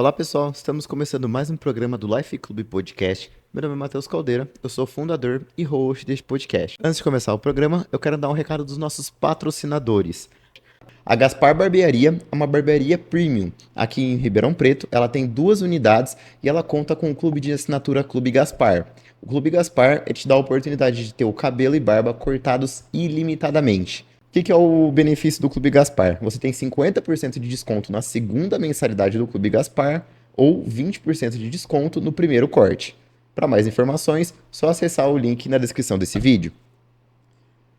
Olá pessoal, estamos começando mais um programa do Life Club Podcast. Meu nome é Matheus Caldeira, eu sou fundador e host deste podcast. Antes de começar o programa, eu quero dar um recado dos nossos patrocinadores. A Gaspar Barbearia é uma barbearia premium. Aqui em Ribeirão Preto, ela tem 2 unidades e ela conta com o clube de assinatura Clube Gaspar. O Clube Gaspar te dá a oportunidade de ter o cabelo e barba cortados ilimitadamente. O que é o benefício do Clube Gaspar? Você tem 50% de desconto na segunda mensalidade do Clube Gaspar ou 20% de desconto no primeiro corte. Para mais informações, só acessar o link na descrição desse vídeo.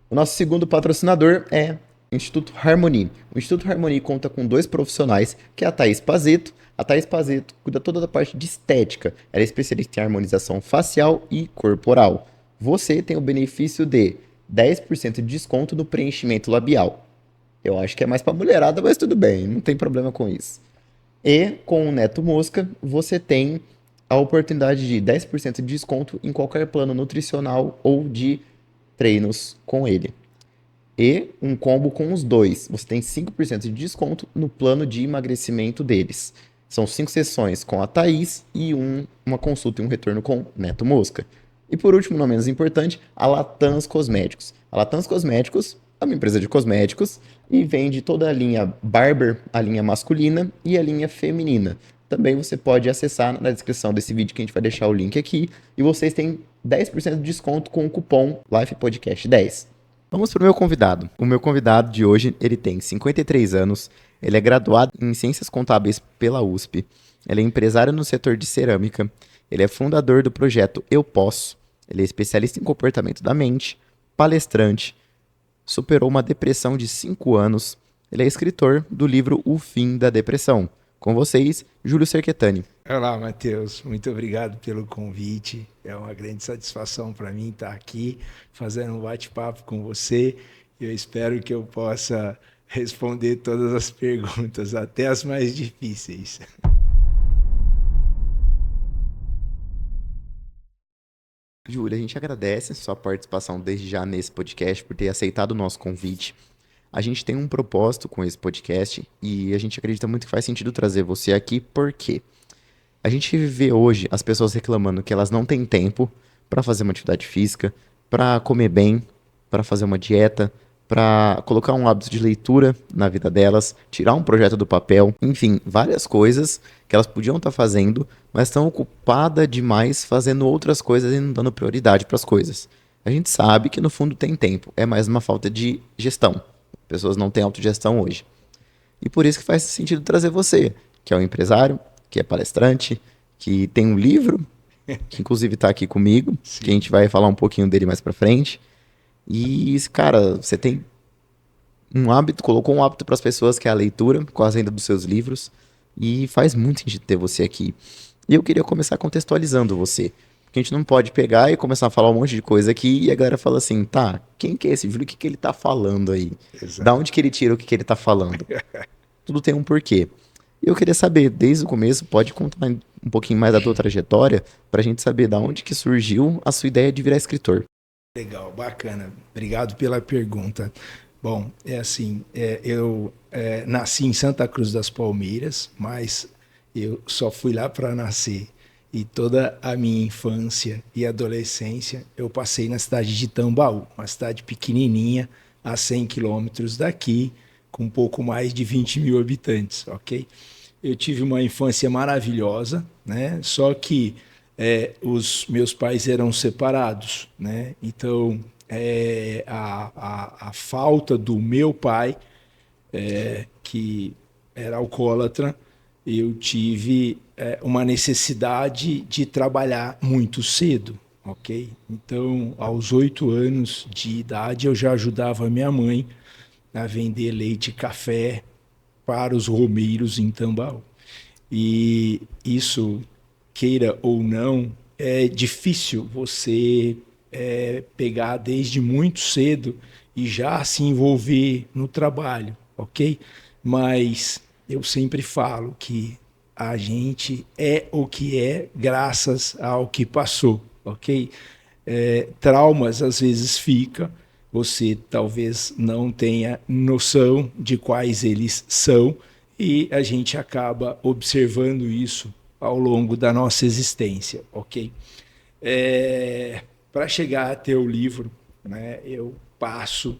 O nosso segundo patrocinador é o Instituto Harmony. O Instituto Harmony conta com 2 profissionais, que é a Thaís Pazeto. A Thaís Pazeto cuida toda da parte de estética. Ela é especialista em harmonização facial e corporal. Você tem o benefício de 10% de desconto no preenchimento labial. Eu acho que é mais pra mulherada, mas tudo bem, não tem problema com isso. E com o Neto Mosca, você tem a oportunidade de 10% de desconto em qualquer plano nutricional ou de treinos com ele. E um combo com os dois. Você tem 5% de desconto no plano de emagrecimento deles. São 5 sessões com a Thaís e uma consulta e um retorno com Neto Mosca. E por último, não menos importante, a Latans Cosméticos. A Latans Cosméticos é uma empresa de cosméticos e vende toda a linha Barber, a linha masculina e a linha feminina. Também você pode acessar na descrição desse vídeo que a gente vai deixar o link aqui. E vocês têm 10% de desconto com o cupom LifePodcast10. Vamos para o meu convidado. O meu convidado de hoje, ele tem 53 anos, ele é graduado em Ciências Contábeis pela USP, ele é empresário no setor de cerâmica, ele é fundador do projeto Eu Posso, ele é especialista em comportamento da mente, palestrante, superou uma depressão de 5 anos, ele é escritor do livro O Fim da Depressão. Com vocês, Júlio Cerquetani. Olá, Matheus. Muito obrigado pelo convite. É uma grande satisfação para mim estar aqui fazendo um bate-papo com você. Eu espero que eu possa responder todas as perguntas, até as mais difíceis. Júlio, a gente agradece sua participação desde já nesse podcast, por ter aceitado o nosso convite. A gente tem um propósito com esse podcast e a gente acredita muito que faz sentido trazer você aqui, porque a gente vê hoje as pessoas reclamando que elas não têm tempo para fazer uma atividade física, para comer bem, para fazer uma dieta, para colocar um hábito de leitura na vida delas, tirar um projeto do papel, enfim, várias coisas que elas podiam estar fazendo, mas estão ocupadas demais fazendo outras coisas e não dando prioridade para as coisas. A gente sabe que no fundo tem tempo, é mais uma falta de gestão. Pessoas não têm autogestão hoje. E por isso que faz sentido trazer você, que é um empresário, que é palestrante, que tem um livro, que inclusive está aqui comigo, que a gente vai falar um pouquinho dele mais pra frente. E, cara, você tem um hábito, colocou um hábito para as pessoas, que é a leitura, com a venda dos seus livros, e faz muito sentido ter você aqui. E eu queria começar contextualizando você, porque a gente não pode pegar e começar a falar um monte de coisa aqui e a galera fala assim, tá, quem que é esse Júlio? O que que ele tá falando aí? Exato. Da onde que ele tira o que que ele tá falando? Tudo tem um porquê. E eu queria saber, desde o começo, pode contar um pouquinho mais da tua trajetória, pra gente saber da onde que surgiu a sua ideia de virar escritor. Legal, bacana. Obrigado pela pergunta. Bom, é assim, eu nasci em Santa Cruz das Palmeiras, mas eu só fui lá para nascer. E toda a minha infância e adolescência eu passei na cidade de Tambaú, uma cidade pequenininha, a 100 quilômetros daqui, com um pouco mais de 20 mil habitantes, ok? Eu tive uma infância maravilhosa, né? Só que os meus pais eram separados, né? Então, a falta do meu pai, que era alcoólatra, eu tive uma necessidade de trabalhar muito cedo, ok? Então, aos 8 anos de idade, eu já ajudava minha mãe a vender leite e café para os romeiros em Tambaú. E isso, queira ou não, é difícil você pegar desde muito cedo e já se envolver no trabalho, ok? Mas eu sempre falo que a gente é o que é graças ao que passou, ok? Traumas às vezes ficam, você talvez não tenha noção de quais eles são, e a gente acaba observando isso ao longo da nossa existência, ok? Para chegar até o livro, né, eu passo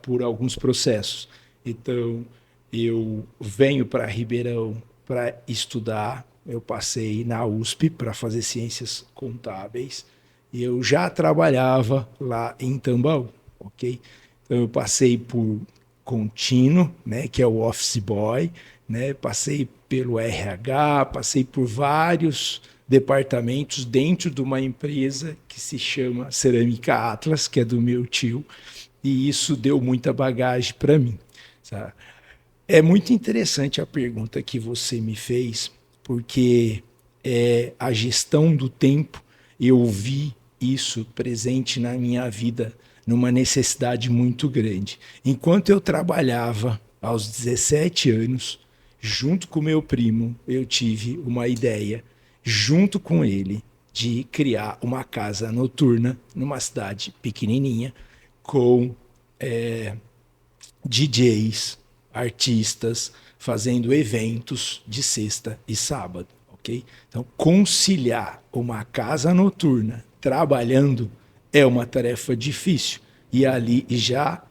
por alguns processos. Então, eu venho para Ribeirão para estudar, eu passei na USP para fazer ciências contábeis, e eu já trabalhava lá em Tambaú, ok? Então, eu passei por contínuo, né, que é o office boy, né, passei pelo RH, passei por vários departamentos dentro de uma empresa que se chama Cerâmica Atlas, que é do meu tio, e isso deu muita bagagem para mim. Sabe? É muito interessante a pergunta que você me fez, porque a gestão do tempo, eu vi isso presente na minha vida numa necessidade muito grande. Enquanto eu trabalhava aos 17 anos, junto com meu primo, eu tive uma ideia, junto com ele, de criar uma casa noturna numa cidade pequenininha, com DJs, artistas, fazendo eventos de sexta e sábado, ok? Então, conciliar uma casa noturna trabalhando é uma tarefa difícil, e ali já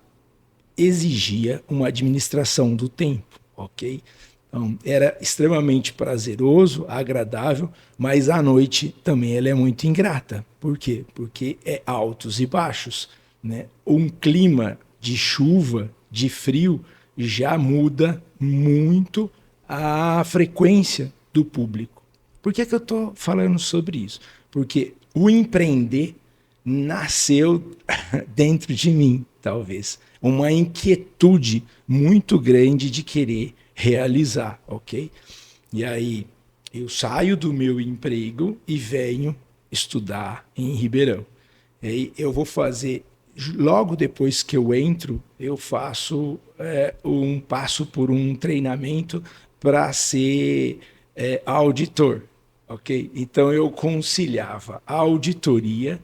exigia uma administração do tempo, ok? Então, era extremamente prazeroso, agradável, mas à noite também ela é muito ingrata. Por quê? Porque é altos e baixos, né? Um clima de chuva, de frio, já muda muito a frequência do público. Por que eu estou falando sobre isso? Porque o empreender nasceu dentro de mim, talvez. Uma inquietude muito grande de querer realizar, ok? E aí eu saio do meu emprego e venho estudar em Ribeirão. E aí eu vou fazer, logo depois que eu entro, eu faço passo por um treinamento para ser auditor, ok? Então eu conciliava a auditoria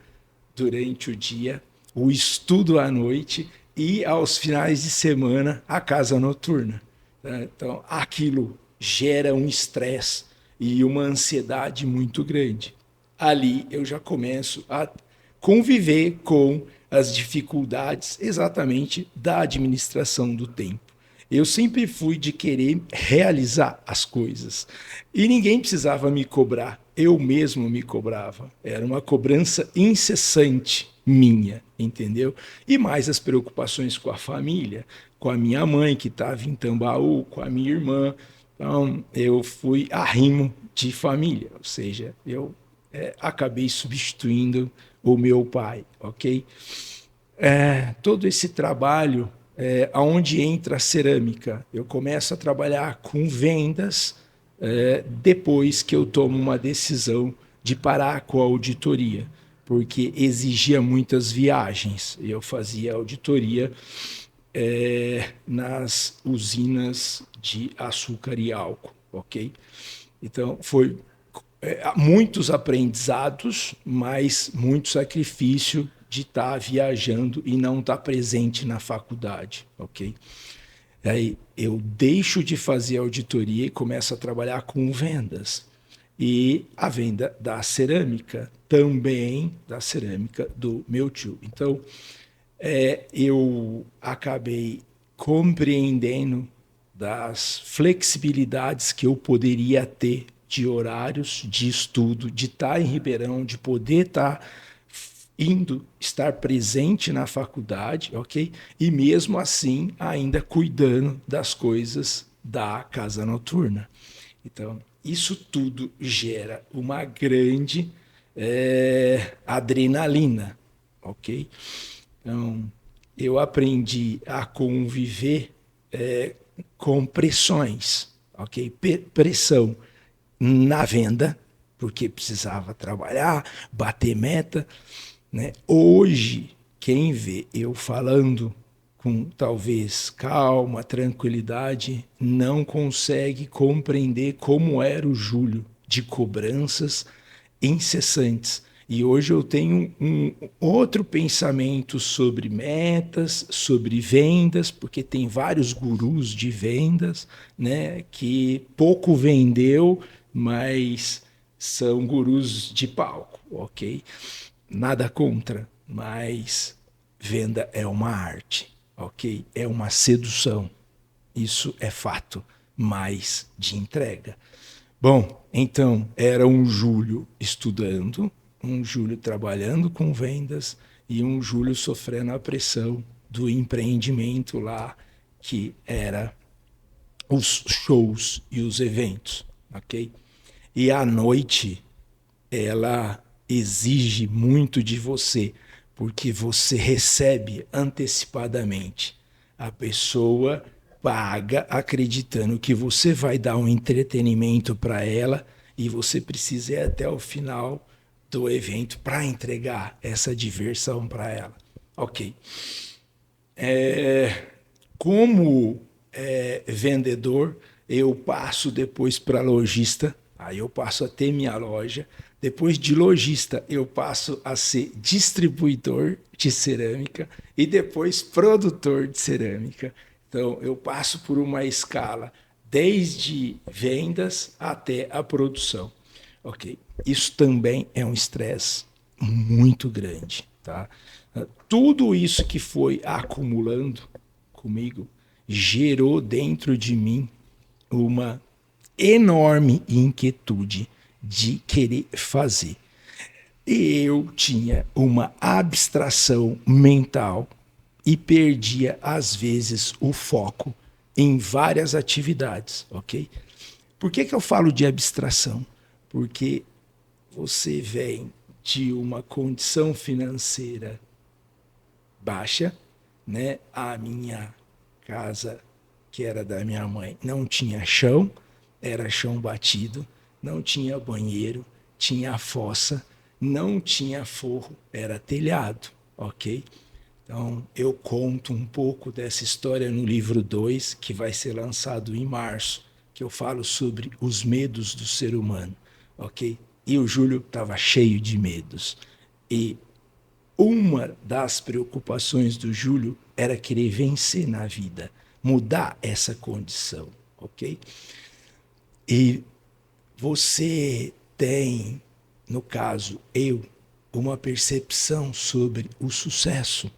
durante o dia, o estudo à noite e aos finais de semana a casa noturna. Então aquilo gera um estresse e uma ansiedade muito grande. Ali eu já começo a conviver com as dificuldades exatamente da administração do tempo. Eu sempre fui de querer realizar as coisas e ninguém precisava me cobrar, eu mesmo me cobrava. Era uma cobrança incessante minha, entendeu? E mais as preocupações com a família, com a minha mãe que estava em Tambaú, com a minha irmã. Então eu fui arrimo de família, ou seja, eu acabei substituindo o meu pai, ok? Todo esse trabalho, aonde entra a cerâmica, eu começo a trabalhar com vendas depois que eu tomo uma decisão de parar com a auditoria, porque exigia muitas viagens. Eu fazia auditoria nas usinas de açúcar e álcool, ok? Então, foi muitos aprendizados, mas muito sacrifício de estar viajando e não estar presente na faculdade, ok? Aí eu deixo de fazer auditoria e começo a trabalhar com vendas. E a venda da cerâmica, também da cerâmica do meu tio. Então, eu acabei compreendendo das flexibilidades que eu poderia ter de horários de estudo, de estar em Ribeirão, de poder estar estar presente na faculdade, ok? E mesmo assim ainda cuidando das coisas da casa noturna. Então, isso tudo gera uma grande adrenalina, ok? Então, eu aprendi a conviver com pressões, ok? Pressão na venda, porque precisava trabalhar, bater meta, né? Hoje, quem vê eu falando com talvez calma, tranquilidade, não consegue compreender como era o Júlio de cobranças incessantes. E hoje eu tenho um outro pensamento sobre metas, sobre vendas, porque tem vários gurus de vendas, né, que pouco vendeu, mas são gurus de palco, ok? Nada contra, mas venda é uma arte, ok? É uma sedução, isso é fato, mais de entrega. Bom, então era um Júlio estudando, um Júlio trabalhando com vendas e um Júlio sofrendo a pressão do empreendimento lá, que era os shows e os eventos, ok? E a noite, ela exige muito de você, porque você recebe antecipadamente. A pessoa paga acreditando que você vai dar um entretenimento para ela e você precisa ir até o final do evento para entregar essa diversão para ela. Ok. Como vendedor, eu passo depois para lojista, aí eu passo a ter minha loja. Depois de lojista, eu passo a ser distribuidor de cerâmica e depois produtor de cerâmica. Então, eu passo por uma escala desde vendas até a produção. Ok. Isso também é um estresse muito grande, tá? Tudo isso que foi acumulando comigo gerou dentro de mim uma enorme inquietude de querer fazer. E eu tinha uma abstração mental e perdia, às vezes, o foco em várias atividades, ok? Por que eu falo de abstração? Porque você vem de uma condição financeira baixa, né? A minha casa, que era da minha mãe, não tinha chão, era chão batido, não tinha banheiro, tinha fossa, não tinha forro, era telhado, ok? Então, eu conto um pouco dessa história no livro 2, que vai ser lançado em março, que eu falo sobre os medos do ser humano, ok? E o Júlio estava cheio de medos. E uma das preocupações do Júlio era querer vencer na vida, mudar essa condição, ok? E você tem, no caso, eu, uma percepção sobre o sucesso.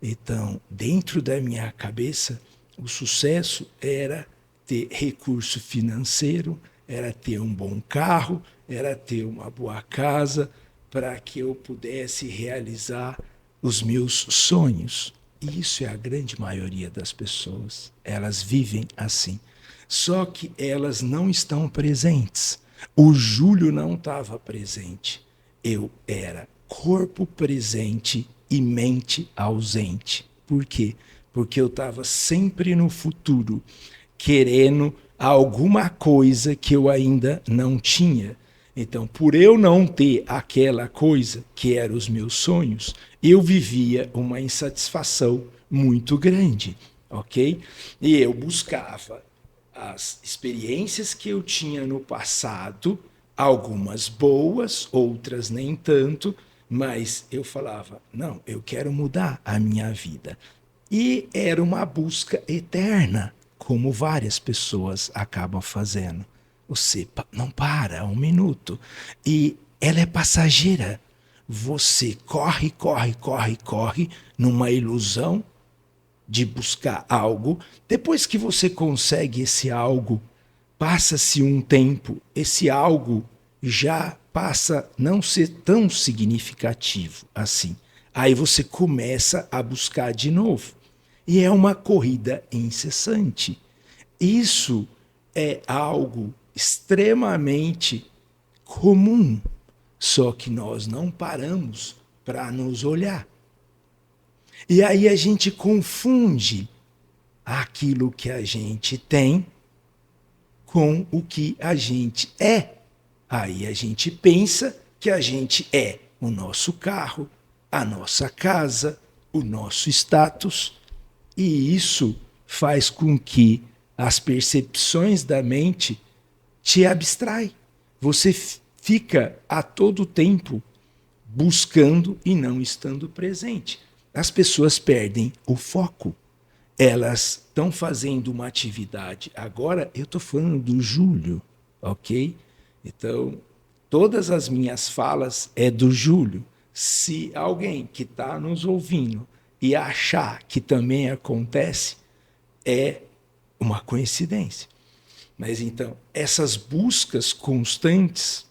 Então, dentro da minha cabeça, o sucesso era ter recurso financeiro, era ter um bom carro, era ter uma boa casa, para que eu pudesse realizar os meus sonhos. E isso é a grande maioria das pessoas. Elas vivem assim. Só que elas não estão presentes. O Júlio não estava presente. Eu era corpo presente e mente ausente. Por quê? Porque eu estava sempre no futuro, querendo alguma coisa que eu ainda não tinha. Então, por eu não ter aquela coisa que eram os meus sonhos, eu vivia uma insatisfação muito grande, ok? E eu buscava as experiências que eu tinha no passado, algumas boas, outras nem tanto, mas eu falava, não, eu quero mudar a minha vida. E era uma busca eterna, como várias pessoas acabam fazendo. Você não para um minuto. E ela é passageira. Você corre, corre, corre, corre numa ilusão de buscar algo. Depois que você consegue esse algo, passa-se um tempo, esse algo já passa a não ser tão significativo assim. Aí você começa a buscar de novo. E é uma corrida incessante. Isso é algo extremamente comum, só que nós não paramos para nos olhar. E aí a gente confunde aquilo que a gente tem com o que a gente é. Aí a gente pensa que a gente é o nosso carro, a nossa casa, o nosso status, e isso faz com que as percepções da mente te abstrai. Você fica a todo tempo buscando e não estando presente. As pessoas perdem o foco. Elas estão fazendo uma atividade. Agora eu estou falando do Júlio, ok? Então, todas as minhas falas é do Júlio. Se alguém que está nos ouvindo e achar que também acontece, é uma coincidência. Mas então, essas buscas constantes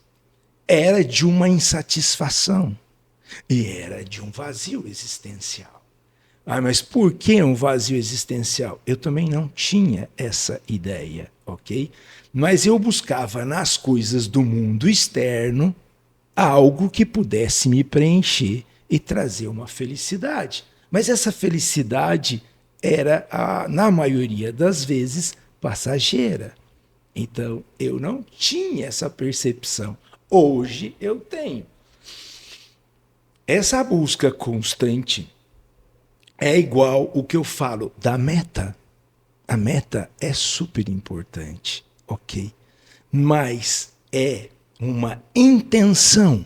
era de uma insatisfação e era de um vazio existencial. Ah, mas por que um vazio existencial? Eu também não tinha essa ideia, ok? Mas eu buscava nas coisas do mundo externo algo que pudesse me preencher e trazer uma felicidade. Mas essa felicidade era, na maioria das vezes, passageira. Então, eu não tinha essa percepção. Hoje eu tenho. Essa busca constante é igual o que eu falo da meta. A meta é super importante, ok? Mas é uma intenção.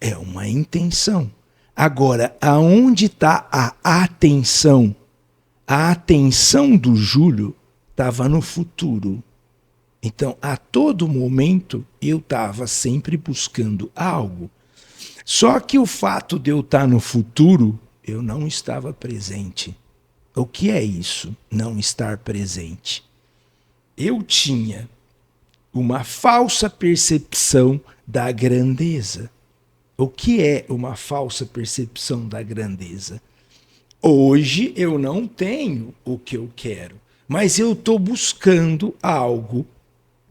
É uma intenção. Agora, aonde está a atenção? A atenção do Júlio estava no futuro. Então, a todo momento, eu estava sempre buscando algo. Só que o fato de eu estar no futuro, eu não estava presente. O que é isso, não estar presente? Eu tinha uma falsa percepção da grandeza. O que é uma falsa percepção da grandeza? Hoje eu não tenho o que eu quero, mas eu estou buscando algo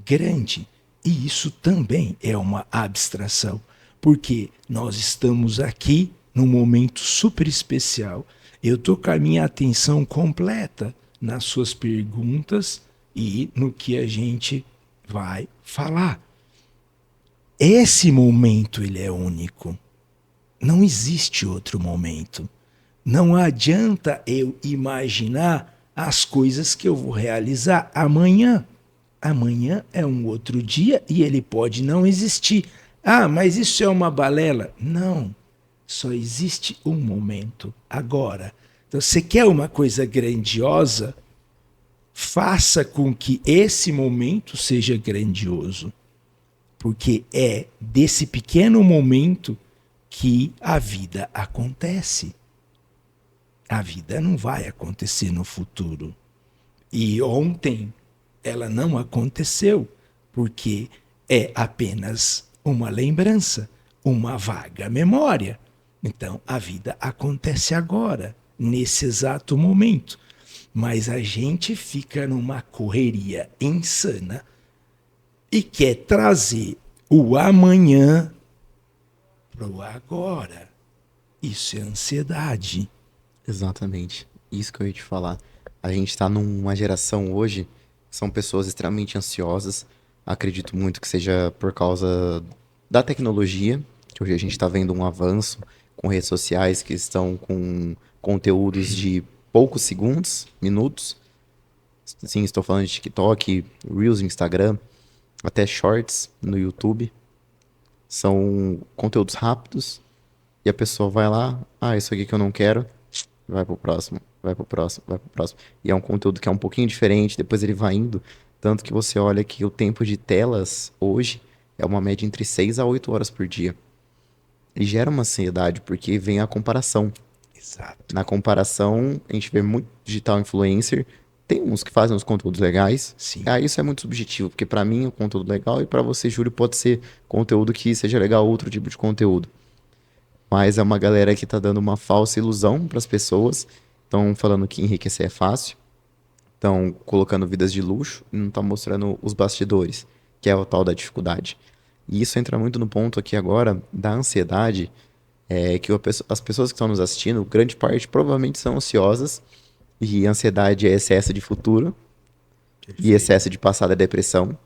grande. E isso também é uma abstração, porque nós estamos aqui num momento super especial. Eu estou com a minha atenção completa nas suas perguntas e no que a gente vai falar. Esse momento ele é único. Não existe outro momento. Não adianta eu imaginar as coisas que eu vou realizar amanhã. Amanhã é um outro dia e ele pode não existir. Ah, mas isso é uma balela? Não. Só existe um momento, agora. Então, você quer uma coisa grandiosa? Faça com que esse momento seja grandioso. Porque é desse pequeno momento que a vida acontece. A vida não vai acontecer no futuro. E ontem ela não aconteceu, porque é apenas uma lembrança, uma vaga memória. Então a vida acontece agora, nesse exato momento. Mas a gente fica numa correria insana e quer trazer o amanhã para o agora. Isso é ansiedade. Exatamente. Isso que eu ia te falar. A gente tá numa geração hoje, são pessoas extremamente ansiosas. Acredito muito que seja por causa da tecnologia, que hoje a gente tá vendo um avanço com redes sociais que estão com conteúdos de poucos segundos, minutos. Sim, estou falando de TikTok, Reels no Instagram, até Shorts no YouTube. São conteúdos rápidos e a pessoa vai lá, isso aqui que eu não quero, vai pro próximo, vai pro próximo, vai pro próximo. E é um conteúdo que é um pouquinho diferente, depois ele vai indo. Tanto que você olha que o tempo de telas hoje é uma média entre 6 a 8 horas por dia. E gera uma ansiedade, porque vem a comparação. Exato. Na comparação, a gente vê muito digital influencer. Tem uns que fazem uns conteúdos legais. Sim. Isso é muito subjetivo, porque pra mim é um conteúdo legal e pra você, Júlio, pode ser conteúdo que seja legal, outro tipo de conteúdo. Mas é uma galera que tá dando uma falsa ilusão pras pessoas. Estão falando que enriquecer é fácil. Estão colocando vidas de luxo e não estão mostrando os bastidores, que é o tal da dificuldade. E isso entra muito no ponto aqui agora da ansiedade, que as pessoas que estão nos assistindo, grande parte provavelmente são ansiosas, e ansiedade é excesso de futuro, e excesso de passado é depressão.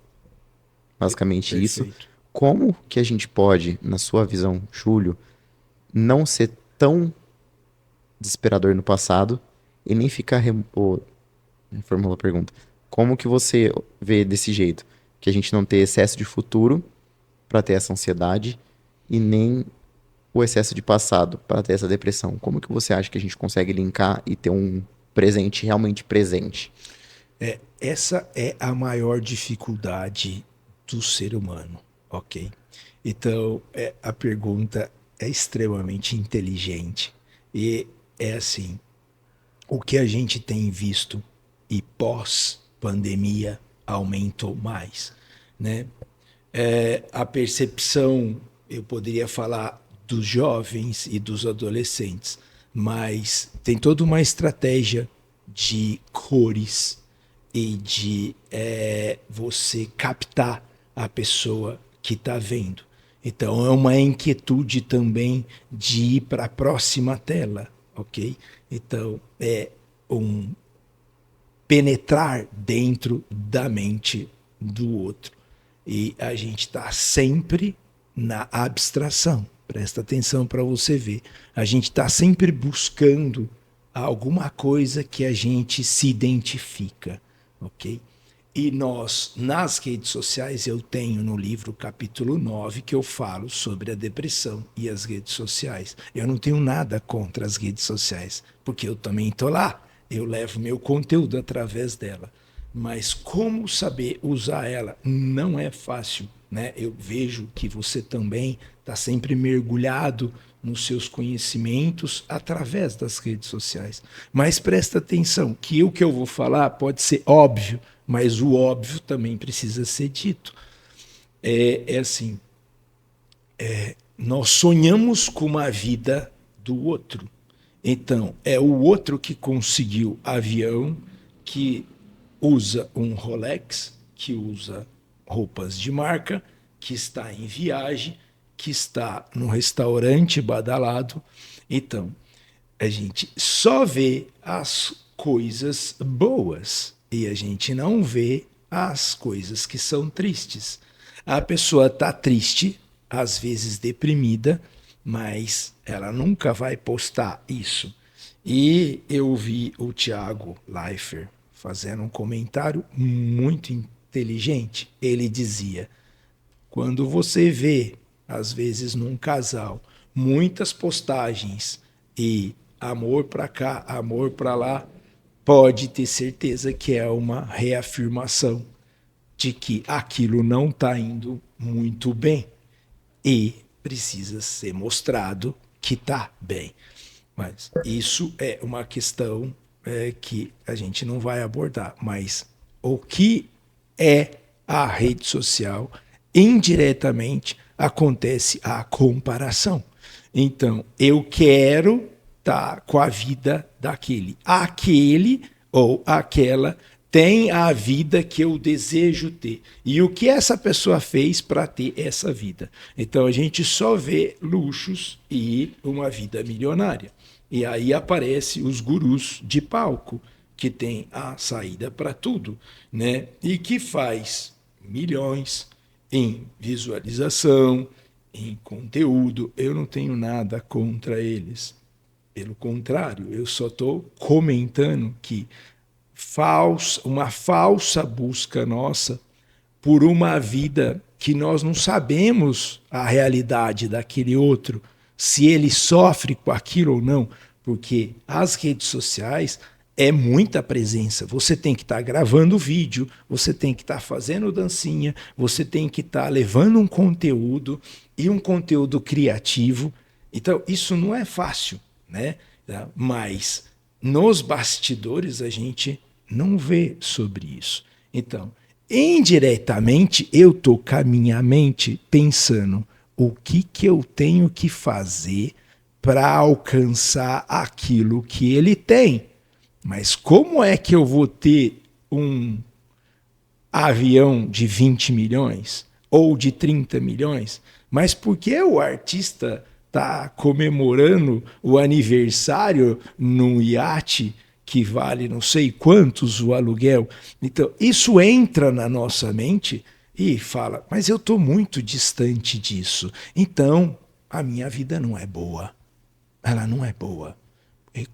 Basicamente isso. Como que a gente pode, na sua visão, Júlio, não ser tão desesperador no passado e nem ficar... Formula a pergunta. Como que você vê desse jeito? Que a gente não ter excesso de futuro para ter essa ansiedade e nem o excesso de passado para ter essa depressão? Como que você acha que a gente consegue linkar e ter um presente realmente presente? Essa é a maior dificuldade do ser humano, ok? Então, a pergunta é extremamente inteligente. E é assim, o que a gente tem visto e pós-pandemia aumentou mais, né? A percepção, eu poderia falar dos jovens e dos adolescentes, mas tem toda uma estratégia de cores e de você captar a pessoa que está vendo. Então é uma inquietude também de ir para a próxima tela, ok? Então é um penetrar dentro da mente do outro. E a gente está sempre na abstração. Presta atenção para você ver. A gente está sempre buscando alguma coisa que a gente se identifica, ok? E nós, nas redes sociais, eu tenho no livro capítulo 9 que eu falo sobre a depressão e as redes sociais. Eu não tenho nada contra as redes sociais, porque eu também estou lá. Eu levo meu conteúdo através dela. Mas como saber usar ela não é fácil, né? Eu vejo que você também está sempre mergulhado nos seus conhecimentos através das redes sociais. Mas presta atenção, que o que eu vou falar pode ser óbvio, mas o óbvio também precisa ser dito. Assim, nós sonhamos com uma vida do outro. Então, é o outro que conseguiu avião, que usa um Rolex, que usa roupas de marca, que está em viagem, que está num restaurante badalado. Então, a gente só vê as coisas boas e a gente não vê as coisas que são tristes. A pessoa está triste, às vezes deprimida, mas ela nunca vai postar isso. E eu vi o Thiago Leifert fazendo um comentário muito inteligente. Ele dizia: quando você vê, às vezes num casal, muitas postagens e amor para cá, amor para lá, pode ter certeza que é uma reafirmação de que aquilo não está indo muito bem e precisa ser mostrado que está bem. Mas isso é uma questão que a gente não vai abordar. Mas o que é a rede social? Indiretamente acontece a comparação. Então, eu quero estar com a vida daquele. Aquele ou aquela tem a vida que eu desejo ter. E o que essa pessoa fez para ter essa vida? Então, a gente só vê luxos e uma vida milionária. E aí aparecem os gurus de palco, que tem a saída para tudo, né? E que faz milhões em visualização, em conteúdo. Eu não tenho nada contra eles. Pelo contrário, eu só estou comentando que uma falsa busca nossa por uma vida que nós não sabemos a realidade daquele outro, se ele sofre com aquilo ou não, porque as redes sociais é muita presença. Você tem que estar gravando vídeo, você tem que estar fazendo dancinha, você tem que estar levando um conteúdo e um conteúdo criativo. Então, isso não é fácil, né? Mas nos bastidores a gente não vê sobre isso. Então, indiretamente, eu estou com a minha mente pensando o que eu tenho que fazer para alcançar aquilo que ele tem. Mas como é que eu vou ter um avião de 20 milhões ou de 30 milhões? Mas por que o artista está comemorando o aniversário num iate que vale não sei quantos o aluguel? Então, isso entra na nossa mente e fala, mas eu estou muito distante disso. Então, a minha vida não é boa. Ela não é boa.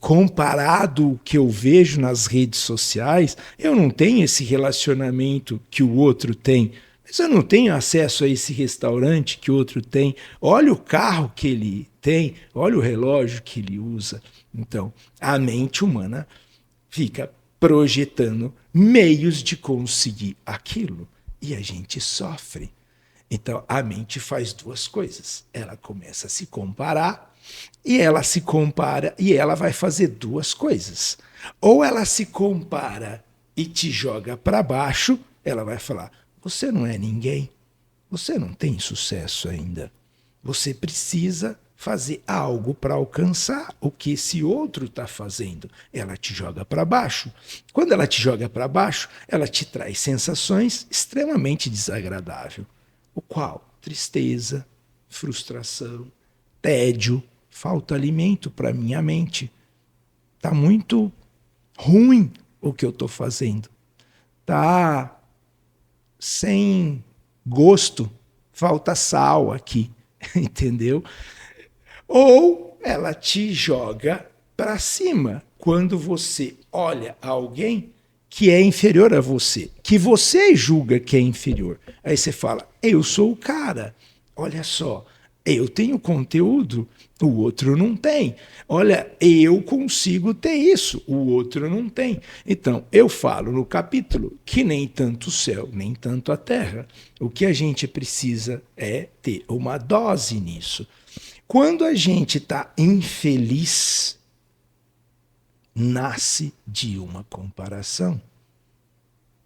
Comparado ao que eu vejo nas redes sociais, eu não tenho esse relacionamento que o outro tem. Mas eu não tenho acesso a esse restaurante que o outro tem. Olha o carro que ele tem, olha o relógio que ele usa. Então, a mente humana fica projetando meios de conseguir aquilo e a gente sofre. Então, a mente faz duas coisas. Ela começa a se comparar e ela se compara e ela vai fazer duas coisas. Ou ela se compara e te joga para baixo, ela vai falar: você não é ninguém, você não tem sucesso ainda. Você precisa fazer algo para alcançar o que esse outro está fazendo. Ela te joga para baixo. Quando ela te joga para baixo, ela te traz sensações extremamente desagradáveis. O qual? Tristeza, frustração, tédio, falta alimento para minha mente. Está muito ruim o que eu estou fazendo. Está sem gosto, falta sal aqui, entendeu? Ou ela te joga para cima quando você olha alguém que é inferior a você, que você julga que é inferior. Aí você fala: eu sou o cara, olha só, eu tenho conteúdo, o outro não tem. Olha, eu consigo ter isso, o outro não tem. Então, eu falo no capítulo que nem tanto o céu, nem tanto a terra. O que a gente precisa é ter uma dose nisso. Quando a gente está infeliz, nasce de uma comparação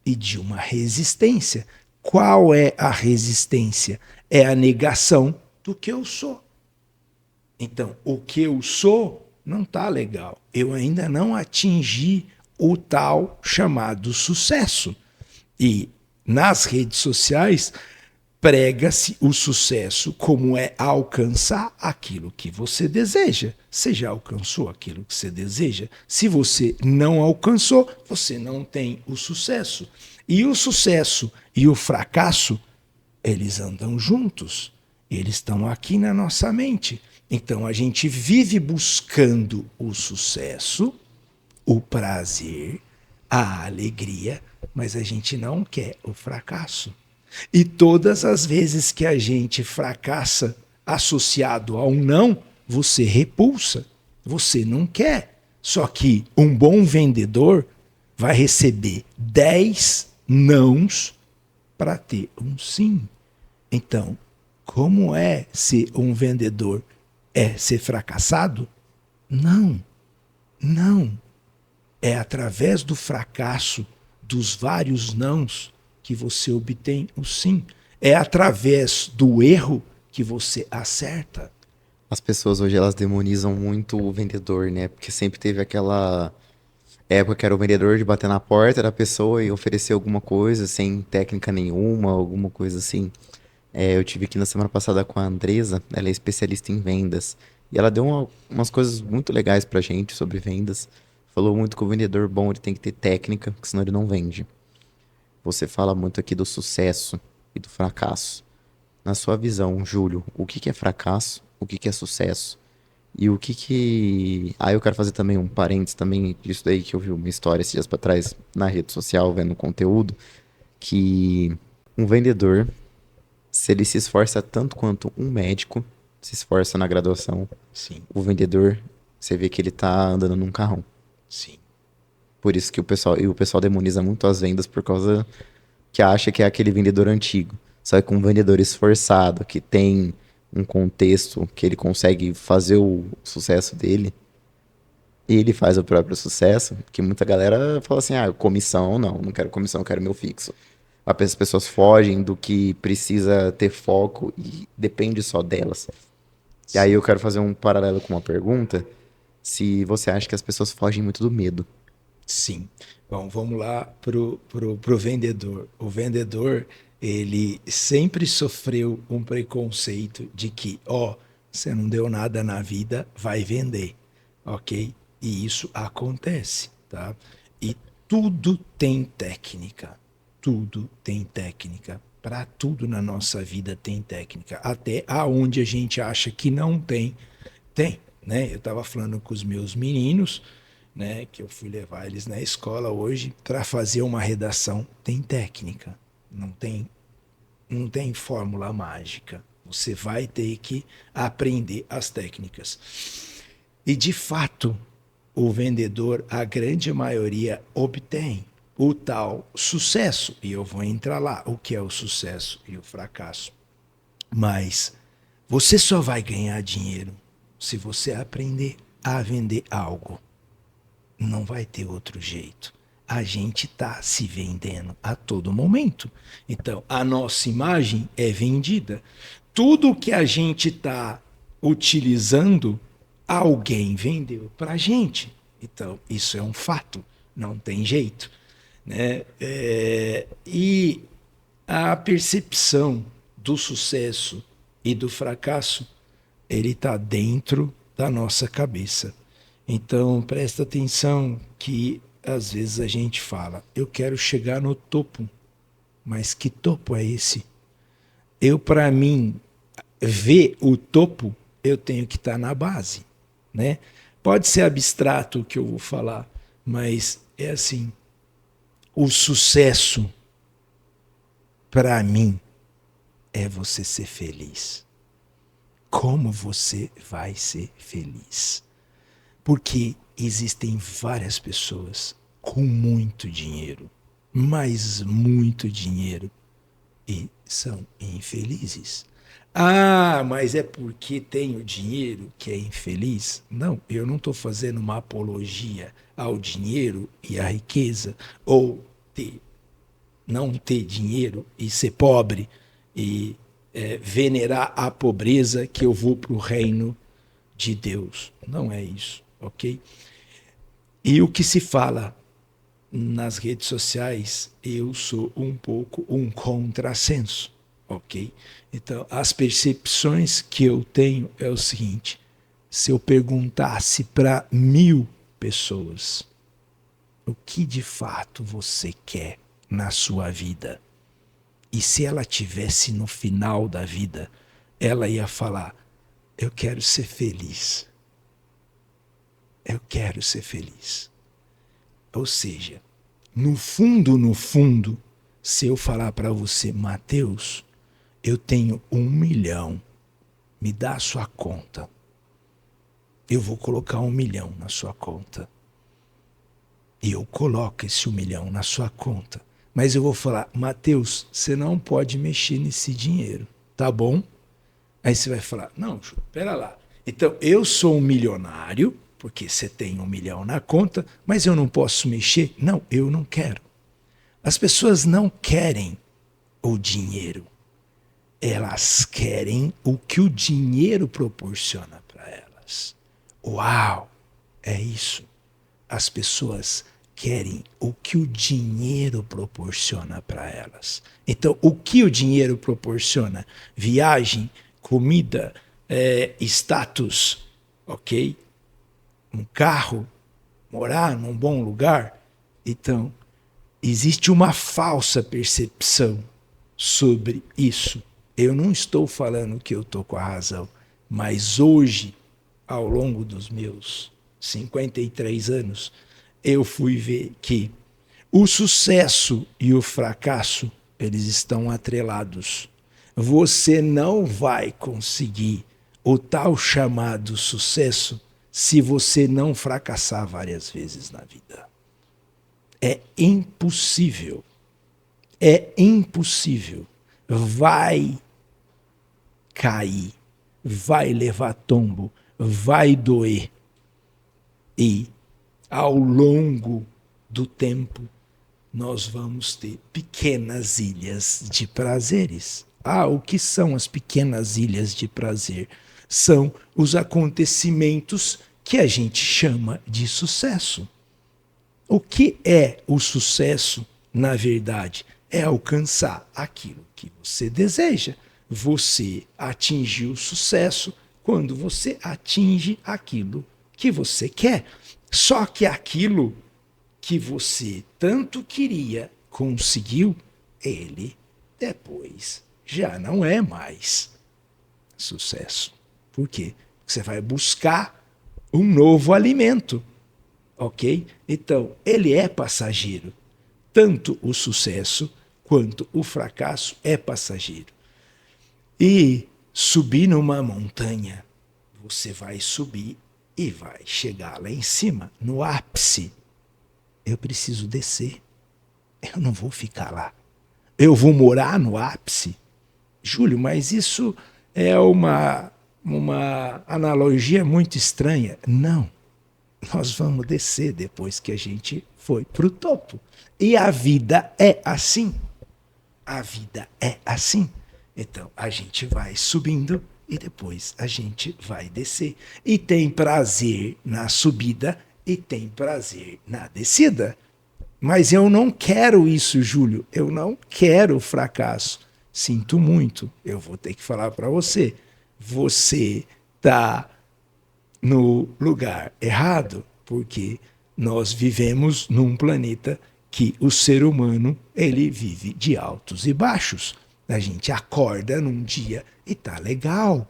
e de uma resistência. Qual é a resistência? É a negação do que eu sou. Então, o que eu sou não está legal. Eu ainda não atingi o tal chamado sucesso. E nas redes sociais prega-se o sucesso como é alcançar aquilo que você deseja. Você já alcançou aquilo que você deseja? Se você não alcançou, você não tem o sucesso. E o sucesso e o fracasso, eles andam juntos. Eles estão aqui na nossa mente. Então a gente vive buscando o sucesso, o prazer, a alegria, mas a gente não quer o fracasso. E todas as vezes que a gente fracassa associado a um não, você repulsa, você não quer. Só que um bom vendedor vai receber 10 nãos para ter um sim. Então, como é ser um vendedor? É ser fracassado? Não, não. É através do fracasso, dos vários nãos, que você obtém o sim. É através do erro que você acerta. As pessoas hoje elas demonizam muito o vendedor, né? Porque sempre teve aquela época que era o vendedor de bater na porta da pessoa e oferecer alguma coisa sem técnica nenhuma, alguma coisa assim. Eu tive aqui na semana passada com a Andresa, ela é especialista em vendas. E ela deu umas coisas muito legais pra gente sobre vendas. Falou muito que o vendedor bom ele tem que ter técnica, porque senão ele não vende. Você fala muito aqui do sucesso e do fracasso. Na sua visão, Júlio, o que que é fracasso? O que que é sucesso? E o que que... Ah, eu quero fazer também um parênteses também disso daí que eu vi uma história esses dias pra trás na rede social, vendo conteúdo, que um vendedor, se ele se esforça tanto quanto um médico se esforça na graduação, Sim, o vendedor, você vê que ele tá andando num carrão. sim. Por isso que o pessoal demoniza muito as vendas por causa que acha que é aquele vendedor antigo. Só que um vendedor esforçado, que tem um contexto que ele consegue fazer o sucesso dele, ele faz o próprio sucesso, que muita galera fala assim, ah, comissão, não quero comissão, eu quero meu fixo. As pessoas fogem do que precisa ter foco e depende só delas. E aí eu quero fazer um paralelo com uma pergunta, se você acha que as pessoas fogem muito do medo. Sim. Bom, vamos lá pro vendedor. O vendedor, ele sempre sofreu um preconceito de que, ó, você não deu nada na vida, vai vender, ok? E isso acontece, tá? E tudo tem técnica. Tudo tem técnica. Para tudo na nossa vida tem técnica. Até aonde a gente acha que não tem, tem, né? Eu estava falando com os meus meninos, né, que eu fui levar eles na escola hoje para fazer uma redação. Tem técnica, não tem fórmula mágica, Você vai ter que aprender as técnicas. E, de fato, o vendedor, a grande maioria, obtém o tal sucesso. E eu vou entrar lá, o que é o sucesso e o fracasso. Mas você só vai ganhar dinheiro se você aprender a vender algo. Não vai ter outro jeito. A gente está se vendendo a todo momento. Então, a nossa imagem é vendida. Tudo que a gente está utilizando, alguém vendeu para a gente. Então, isso é um fato. Não tem jeito. Né? E a percepção do sucesso e do fracasso, ele está dentro da nossa cabeça. Então, presta atenção que às vezes a gente fala, eu quero chegar no topo, mas que topo é esse? Para mim, ver o topo, eu tenho que estar na base, né? Pode ser abstrato o que eu vou falar, mas é assim, o sucesso, para mim, é você ser feliz. Como você vai ser feliz? Porque existem várias pessoas com muito dinheiro, mas muito dinheiro, e são infelizes. Ah, mas é porque tenho dinheiro que é infeliz? Não, eu não estou fazendo uma apologia ao dinheiro e à riqueza, ou não ter dinheiro e ser pobre, e venerar a pobreza que eu vou para o reino de Deus. Não é isso, ok? E o que se fala nas redes sociais, eu sou um pouco um contrassenso, ok? Então, as percepções que eu tenho é o seguinte, se eu perguntasse para 1000 pessoas o que de fato você quer na sua vida, e se ela tivesse no final da vida, ela ia falar, eu quero ser feliz. Eu quero ser feliz. Ou seja, no fundo, se eu falar para você, Mateus, eu tenho 1 milhão, me dá a sua conta. Eu vou colocar 1 milhão na sua conta. E eu coloco esse 1 milhão na sua conta. Mas eu vou falar, Mateus, você não pode mexer nesse dinheiro, tá bom? Aí você vai falar, não, Ju, pera lá. Então, eu sou um milionário, porque você tem 1 milhão na conta, mas eu não posso mexer? Não, eu não quero. As pessoas não querem o dinheiro. Elas querem o que o dinheiro proporciona para elas. Uau! É isso. As pessoas querem o que o dinheiro proporciona para elas. Então, o que o dinheiro proporciona? Viagem, comida, status, ok? Um carro, morar num bom lugar. Então, existe uma falsa percepção sobre isso. Eu não estou falando que eu estou com a razão, mas hoje, ao longo dos meus 53 anos, eu fui ver que o sucesso e o fracasso, eles estão atrelados. Você não vai conseguir o tal chamado sucesso se você não fracassar várias vezes na vida. É impossível. É impossível. Vai cair, vai levar tombo, vai doer. E ao longo do tempo, nós vamos ter pequenas ilhas de prazeres. Ah, o que são as pequenas ilhas de prazer? São os acontecimentos que a gente chama de sucesso. O que é o sucesso, na verdade? É alcançar aquilo que você deseja. Você atingiu o sucesso quando você atinge aquilo que você quer. Só que aquilo que você tanto queria, conseguiu, ele depois já não é mais sucesso. Por quê? Porque você vai buscar um novo alimento, ok? Então, ele é passageiro. Tanto o sucesso quanto o fracasso é passageiro. E subir numa montanha. Você vai subir e vai chegar lá em cima, no ápice. Eu preciso descer. Eu não vou ficar lá. Eu vou morar no ápice. Júlio, mas isso é uma analogia muito estranha. Não. Nós vamos descer depois que a gente foi para o topo. E a vida é assim. A vida é assim. Então, a gente vai subindo e depois a gente vai descer. E tem prazer na subida e tem prazer na descida. Mas eu não quero isso, Júlio. Eu não quero fracasso. Sinto muito. Eu vou ter que falar para você. Você está no lugar errado, porque nós vivemos num planeta que o ser humano ele vive de altos e baixos. A gente acorda num dia e tá legal,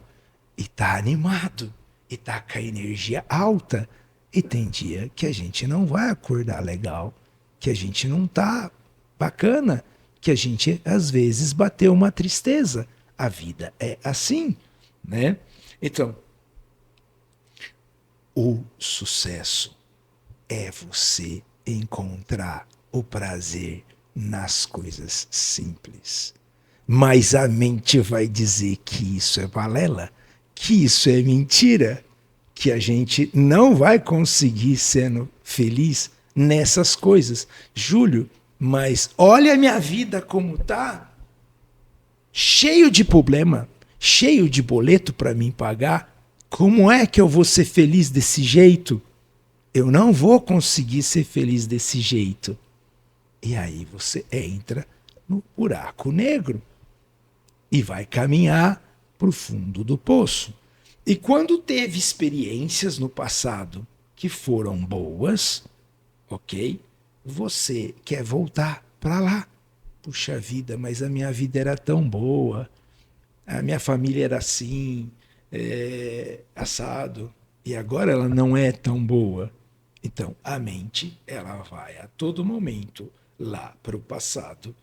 e tá animado, e tá com a energia alta, e tem dia que a gente não vai acordar legal, que a gente não tá bacana, que a gente às vezes bateu uma tristeza. A vida é assim, né? Então, o sucesso é você encontrar o prazer nas coisas simples. Mas a mente vai dizer que isso é balela, que isso é mentira, que a gente não vai conseguir sendo feliz nessas coisas. Júlio, mas olha a minha vida como tá, cheio de problema, cheio de boleto para mim pagar. Como é que eu vou ser feliz desse jeito? Eu não vou conseguir ser feliz desse jeito. E aí você entra no buraco negro e vai caminhar para o fundo do poço. E quando teve experiências no passado que foram boas, ok? Você quer voltar para lá. Puxa vida, mas a minha vida era tão boa, a minha família era assim, assado, e agora ela não é tão boa. Então, a mente, ela vai a todo momento lá para o passado,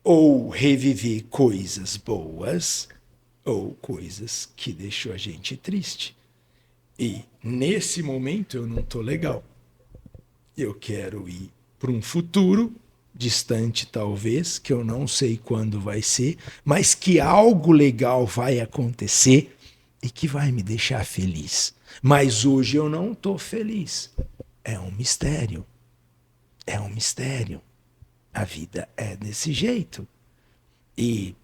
ou reviver coisas boas, ou coisas que deixou a gente triste. E nesse momento eu não estou legal. Eu quero ir para um futuro distante, talvez, que eu não sei quando vai ser, mas que algo legal vai acontecer e que vai me deixar feliz. Mas hoje eu não estou feliz. É um mistério. É um mistério. A vida é desse jeito. E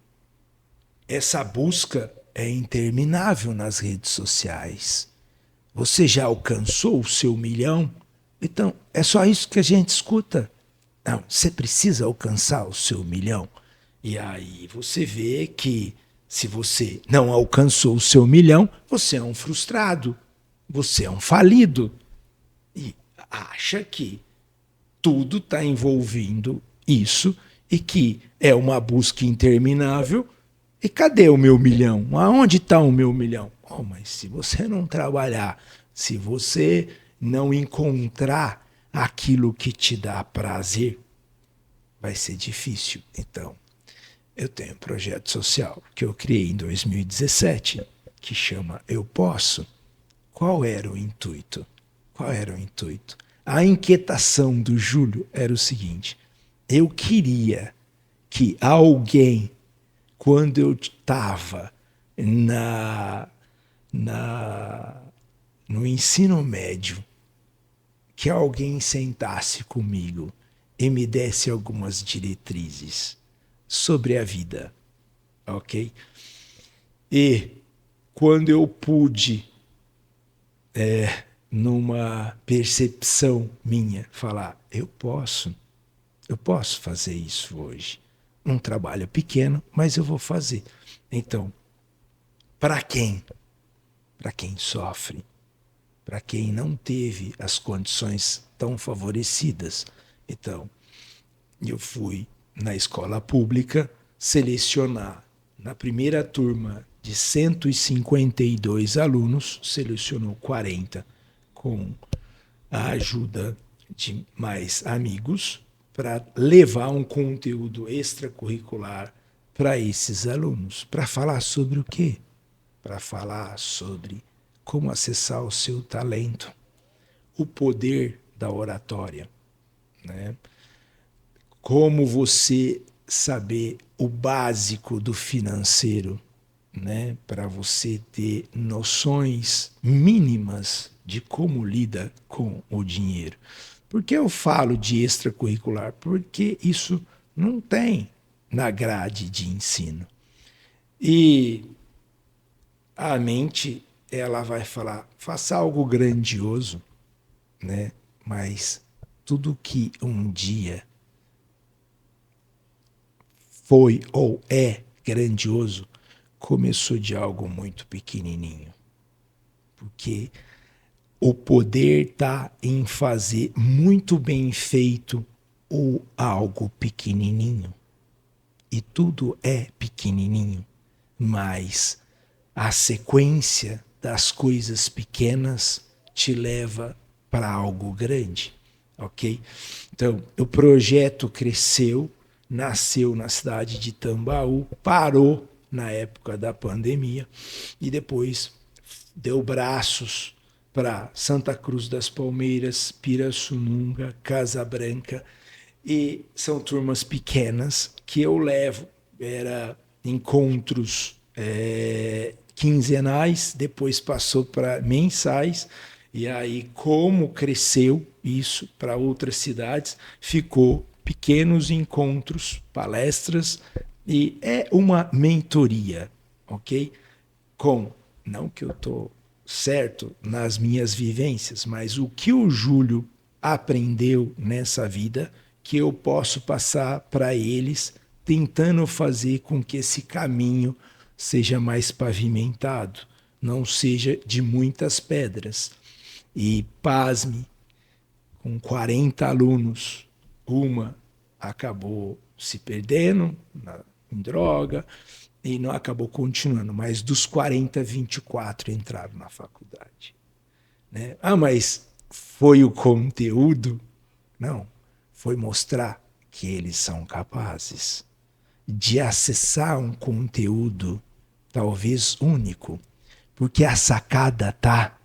essa busca é interminável nas redes sociais. Você já alcançou o seu 1.000.000? Então, é só isso que a gente escuta. Não, você precisa alcançar o seu 1.000.000. E aí você vê que se você não alcançou o seu 1.000.000, você é um frustrado, você é um falido. E acha que tudo está envolvendo isso e que é uma busca interminável. E cadê o meu 1.000.000? Aonde está o meu 1.000.000? Oh, mas se você não trabalhar, se você não encontrar aquilo que te dá prazer, vai ser difícil. Então, eu tenho um projeto social que eu criei em 2017, que chama Eu Posso. Qual era o intuito? Qual era o intuito? A inquietação do Júlio era o seguinte: eu queria que alguém, quando eu estava no ensino médio, que alguém sentasse comigo e me desse algumas diretrizes sobre a vida, ok? E quando eu pude, numa percepção minha, falar, eu posso fazer isso hoje. Um trabalho pequeno, mas eu vou fazer. Então, para quem? Para quem sofre, para quem não teve as condições tão favorecidas. Então, eu fui na escola pública selecionar, na primeira turma de 152 alunos, selecionou 40 com a ajuda de mais amigos para levar um conteúdo extracurricular para esses alunos. Para falar sobre o quê? para falar sobre como acessar o seu talento, o poder da oratória, né? Como você saber o básico do financeiro, né? Para você ter noções mínimas de como lida com o dinheiro. Por que eu falo de extracurricular? Porque isso não tem na grade de ensino. E a mente, ela vai falar, faça algo grandioso, né? Mas tudo que um dia foi ou é grandioso começou de algo muito pequenininho. Porque o poder está em fazer muito bem feito o algo pequenininho. E tudo é pequenininho, mas a sequência das coisas pequenas te leva para algo grande, ok? Então, o projeto cresceu, nasceu na cidade de Tambaú, parou na época da pandemia e depois deu braços para Santa Cruz das Palmeiras, Pirassununga, Casa Branca, e são turmas pequenas que eu levo, era encontros quinzenais, depois passou para mensais, e aí como cresceu isso para outras cidades, ficou pequenos encontros, palestras, e é uma mentoria, ok? Não que eu estou certo nas minhas vivências, mas o que o Júlio aprendeu nessa vida, que eu posso passar para eles, tentando fazer com que esse caminho seja mais pavimentado, não seja de muitas pedras. E pasme, com 40 alunos, uma acabou se perdendo em droga e não acabou continuando, mas dos 40, 24 entraram na faculdade. Né? Ah, mas foi o conteúdo? Não, foi mostrar que eles são capazes de acessar um conteúdo talvez único, porque a sacada está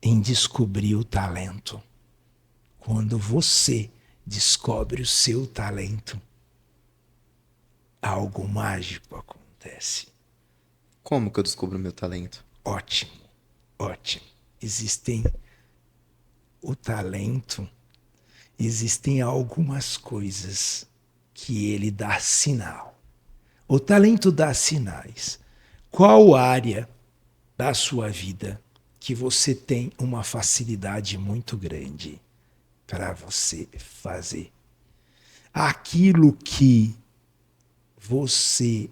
em descobrir o talento. Quando você descobre o seu talento, algo mágico acontece. Como que eu descubro o meu talento? Ótimo, ótimo. O talento, existem algumas coisas que ele dá sinal. O talento dá sinais. Qual área da sua vida que você tem uma facilidade muito grande para você fazer? Aquilo que você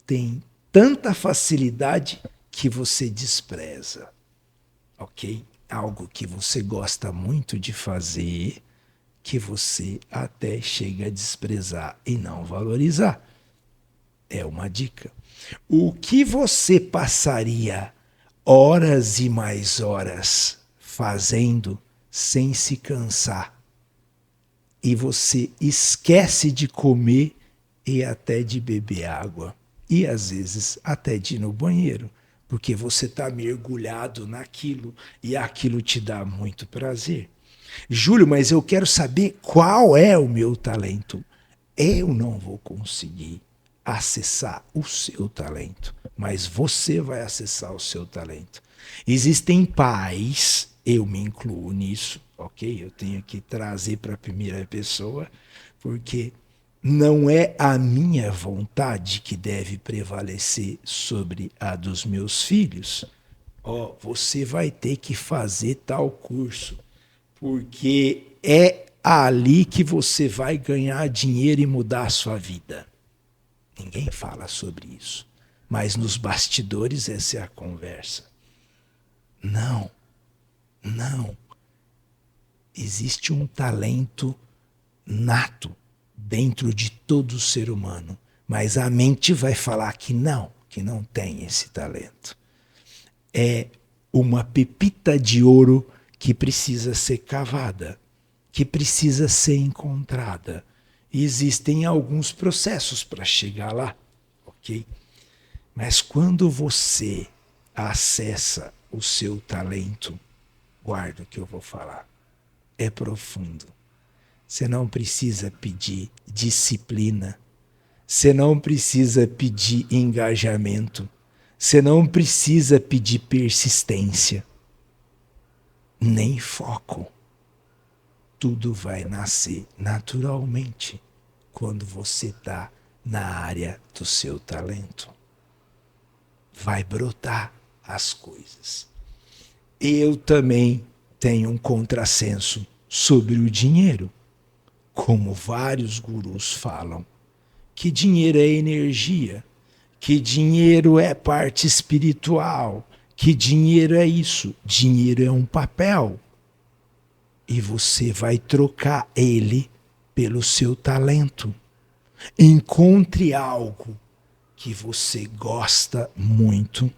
tem tanta facilidade que você despreza, ok? Algo que você gosta muito de fazer, que você até chega a desprezar e não valorizar. É uma dica. O que você passaria horas e mais horas fazendo sem se cansar? E você esquece de comer e até de beber água. E às vezes até de ir no banheiro. Porque você está mergulhado naquilo e aquilo te dá muito prazer. Júlio, mas eu quero saber qual é o meu talento. Eu não vou conseguir acessar o seu talento, mas você vai acessar o seu talento. Existem pais, eu me incluo nisso, ok? Eu tenho que trazer para a primeira pessoa, porque não é a minha vontade que deve prevalecer sobre a dos meus filhos. Você vai ter que fazer tal curso, porque é ali que você vai ganhar dinheiro e mudar a sua vida. Ninguém fala sobre isso. Mas nos bastidores essa é a conversa. Não, não. Existe um talento nato dentro de todo ser humano. Mas a mente vai falar que não tem esse talento. É uma pepita de ouro que precisa ser cavada, que precisa ser encontrada. E existem alguns processos para chegar lá, ok? Mas quando você acessa o seu talento, guarda o que eu vou falar. É profundo. Você não precisa pedir disciplina. Você não precisa pedir engajamento. Você não precisa pedir persistência. Nem foco. Tudo vai nascer naturalmente quando você está na área do seu talento. Vai brotar as coisas. Eu também tenho um contrassenso sobre o dinheiro. Como vários gurus falam, que dinheiro é energia, que dinheiro é parte espiritual, que dinheiro é isso. Dinheiro é um papel. E você vai trocar ele pelo seu talento. Encontre algo que você gosta muito,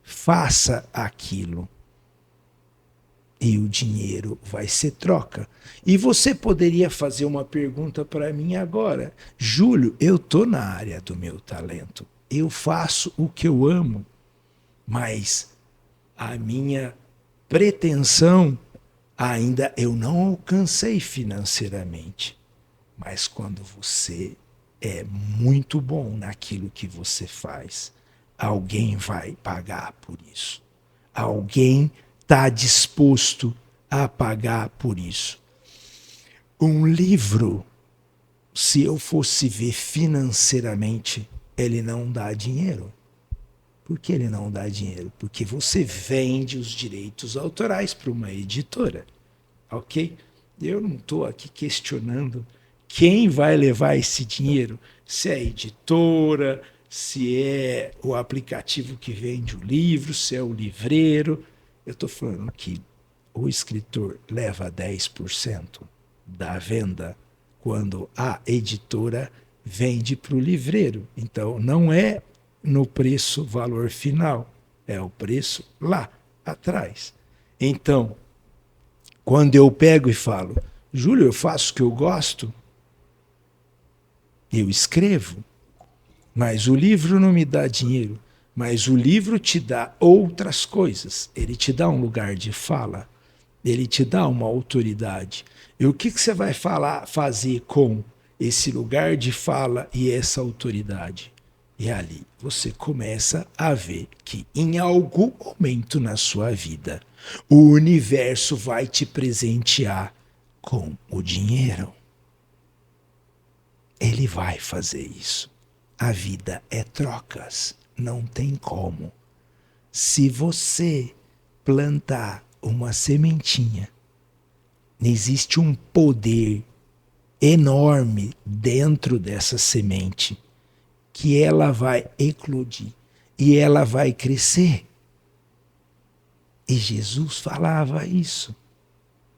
faça aquilo. E o dinheiro vai ser troca. E você poderia fazer uma pergunta para mim agora. Júlio, eu estou na área do meu talento. Eu faço o que eu amo. Mas a minha pretensão ainda eu não alcancei financeiramente. Mas quando você é muito bom naquilo que você faz, alguém vai pagar por isso. Alguém está disposto a pagar por isso. Um livro, se eu fosse ver financeiramente, ele não dá dinheiro. Por que ele não dá dinheiro? Porque você vende os direitos autorais para uma editora, ok? Eu não estou aqui questionando quem vai levar esse dinheiro, se é a editora, se é o aplicativo que vende o livro, se é o livreiro. Eu estou falando que o escritor leva 10% da venda quando a editora vende para o livreiro. Então, não é no preço valor final, é o preço lá atrás. Então, quando eu pego e falo, Júlio, eu faço o que eu gosto, eu escrevo, mas o livro não me dá dinheiro. Mas o livro te dá outras coisas. Ele te dá um lugar de fala. Ele te dá uma autoridade. E o que você vai fazer com esse lugar de fala e essa autoridade? E ali você começa a ver que em algum momento na sua vida, o universo vai te presentear com o dinheiro. Ele vai fazer isso. A vida é trocas. Não tem como. Se você plantar uma sementinha, existe um poder enorme dentro dessa semente que ela vai eclodir e ela vai crescer. E Jesus falava isso,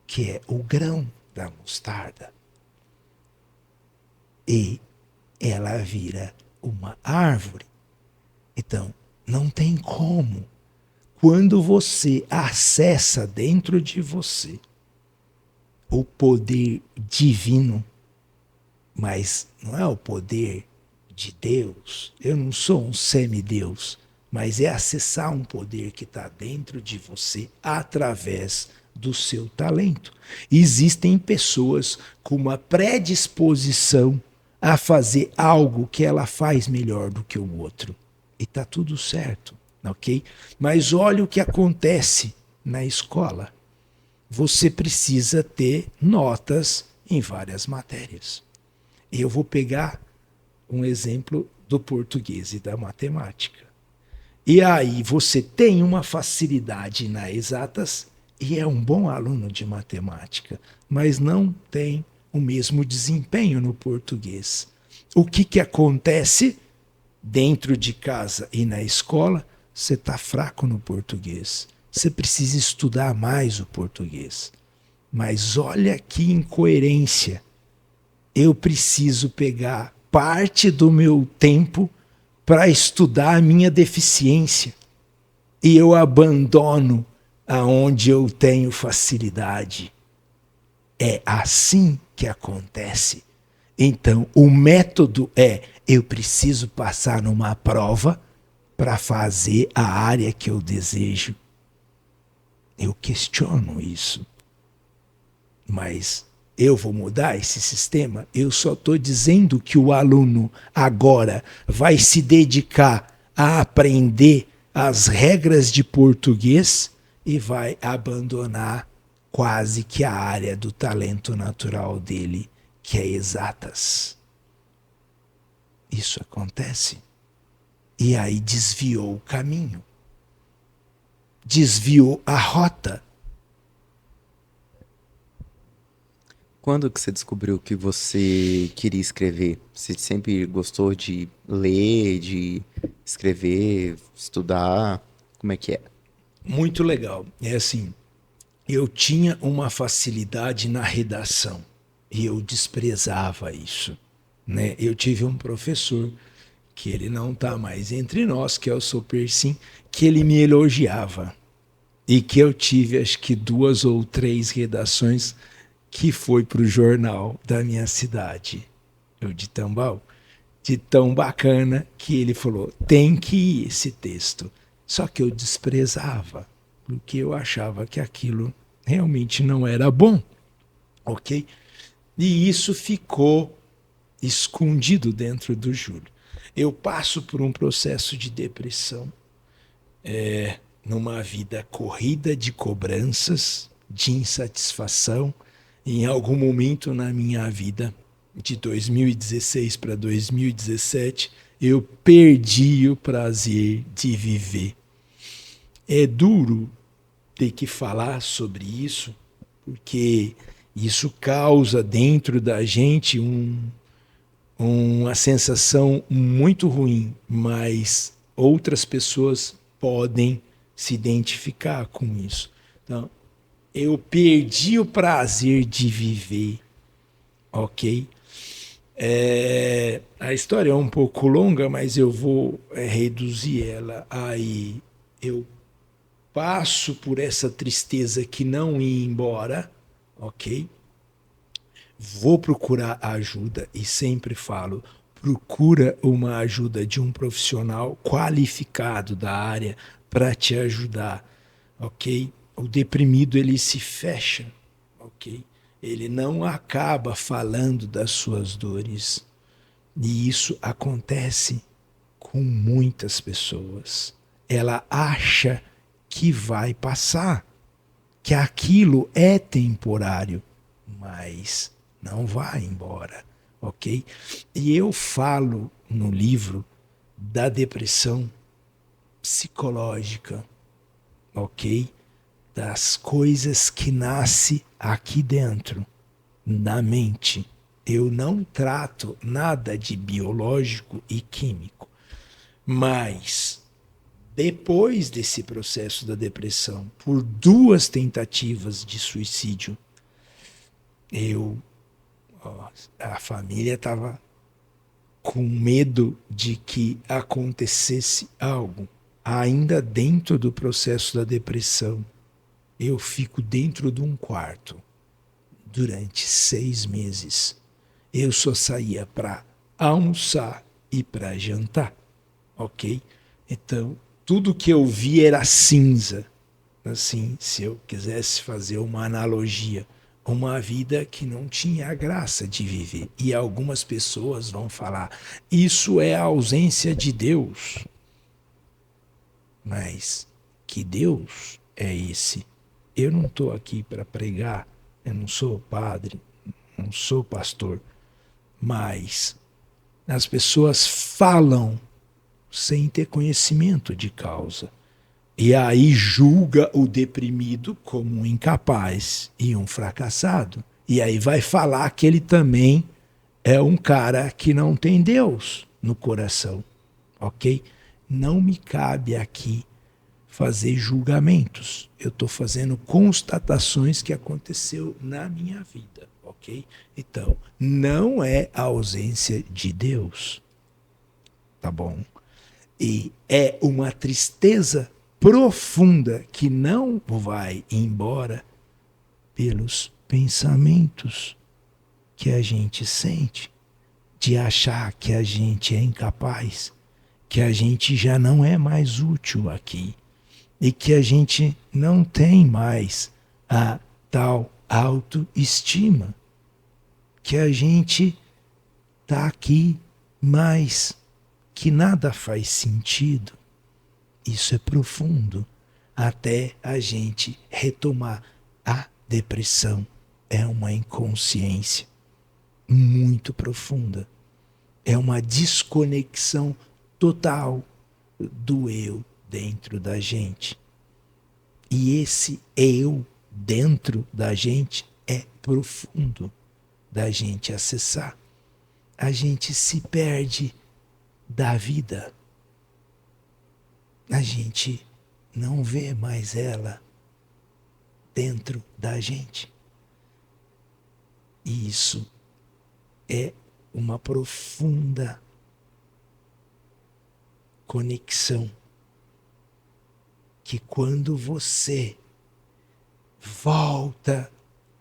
que é o grão da mostarda. E ela vira uma árvore. Então, não tem como. Quando você acessa dentro de você o poder divino, mas não é o poder de Deus, eu não sou um semideus, mas é acessar um poder que está dentro de você através do seu talento. Existem pessoas com uma predisposição a fazer algo que ela faz melhor do que o outro. E está tudo certo, ok? Mas olha o que acontece na escola. Você precisa ter notas em várias matérias. Eu vou pegar um exemplo do português e da matemática. E aí você tem uma facilidade nas exatas e é um bom aluno de matemática, mas não tem o mesmo desempenho no português. O que acontece? Dentro de casa e na escola, você está fraco no português. Você precisa estudar mais o português. Mas olha que incoerência. Eu preciso pegar parte do meu tempo para estudar a minha deficiência. E eu abandono aonde eu tenho facilidade. É assim que acontece. Então, o método é, eu preciso passar numa prova para fazer a área que eu desejo. Eu questiono isso. Mas eu vou mudar esse sistema? Eu só estou dizendo que o aluno agora vai se dedicar a aprender as regras de português e vai abandonar quase que a área do talento natural dele, que é exatas. Isso acontece. E aí desviou o caminho. Desviou a rota. Quando que você descobriu que você queria escrever? Você sempre gostou de ler, de escrever, estudar? Como é que é? Muito legal. É assim, eu tinha uma facilidade na redação e eu desprezava isso, né? Eu tive um professor que ele não está mais entre nós, que é o Super Sim, que ele me elogiava e que eu tive acho que 2 ou 3 redações que foi para o jornal da minha cidade, o de Tambal, de tão bacana que ele falou, tem que ir esse texto. Só que eu desprezava, porque eu achava que aquilo realmente não era bom, ok? E isso ficou escondido dentro do Júlio. Eu passo por um processo de depressão, numa vida corrida de cobranças, de insatisfação. Em algum momento na minha vida, de 2016 para 2017, eu perdi o prazer de viver. É duro ter que falar sobre isso, porque isso causa dentro da gente uma sensação muito ruim, mas outras pessoas podem se identificar com isso. Então, eu perdi o prazer de viver, ok? A história é um pouco longa, mas eu vou reduzir ela aí. Eu passo por essa tristeza que não ia embora, ok? Vou procurar ajuda e sempre falo, procura uma ajuda de um profissional qualificado da área para te ajudar, ok? O deprimido ele se fecha, ok? Ele não acaba falando das suas dores. E isso acontece com muitas pessoas. Ela acha que vai passar, que aquilo é temporário, mas não vai embora, ok? E eu falo no livro da depressão psicológica, ok? Das coisas que nascem aqui dentro, na mente. Eu não trato nada de biológico e químico, mas depois desse processo da depressão, por 2 tentativas de suicídio, a família estava com medo de que acontecesse algo. Ainda dentro do processo da depressão, eu fico dentro de um quarto durante 6 meses. Eu só saía para almoçar e para jantar, ok? Então, tudo que eu vi era cinza. Assim, se eu quisesse fazer uma analogia, uma vida que não tinha a graça de viver. E algumas pessoas vão falar, isso é a ausência de Deus. Mas que Deus é esse? Eu não estou aqui para pregar, eu não sou padre, não sou pastor, mas as pessoas falam sem ter conhecimento de causa. E aí julga o deprimido como um incapaz e um fracassado. E aí vai falar que ele também é um cara que não tem Deus no coração, ok? Não me cabe aqui fazer julgamentos. Eu estou fazendo constatações que aconteceu na minha vida, ok? Então, não é a ausência de Deus, tá bom? E é uma tristeza profunda que não vai embora pelos pensamentos que a gente sente, de achar que a gente é incapaz, que a gente já não é mais útil aqui e que a gente não tem mais a tal autoestima, que a gente está aqui, mas que nada faz sentido. Isso é profundo, até a gente retomar. A depressão é uma inconsciência muito profunda. É uma desconexão total do eu dentro da gente. E esse eu dentro da gente é profundo da gente acessar. A gente se perde da vida. A gente não vê mais ela dentro da gente. E isso é uma profunda conexão que quando você volta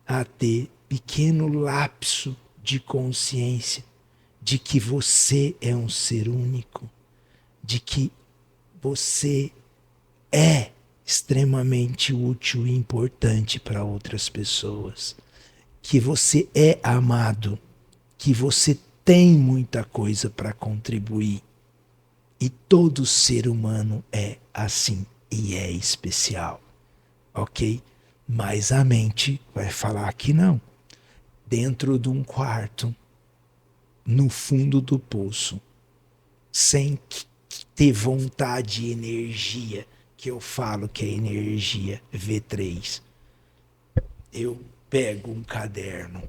a ter pequeno lapso de consciência de que você é um ser único, de que você é extremamente útil e importante para outras pessoas, que você é amado, que você tem muita coisa para contribuir. E todo ser humano é assim e é especial, ok? Mas a mente vai falar que não. Dentro de um quarto, no fundo do poço, sem ter vontade e energia, que eu falo que é energia V3, eu pego um caderno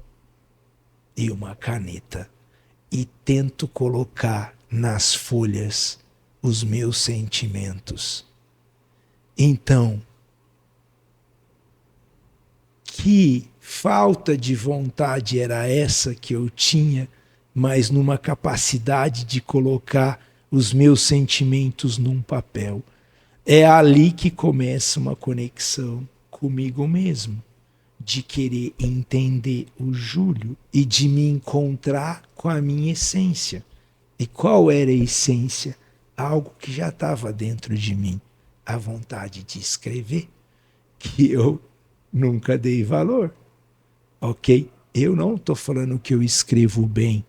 e uma caneta e tento colocar nas folhas os meus sentimentos. Então, que falta de vontade era essa que eu tinha, mas numa capacidade de colocar os meus sentimentos num papel. É ali que começa uma conexão comigo mesmo, de querer entender o Júlio e de me encontrar com a minha essência. E qual era a essência? Algo que já estava dentro de mim, a vontade de escrever, que eu nunca dei valor, ok? Eu não estou falando que eu escrevo bem,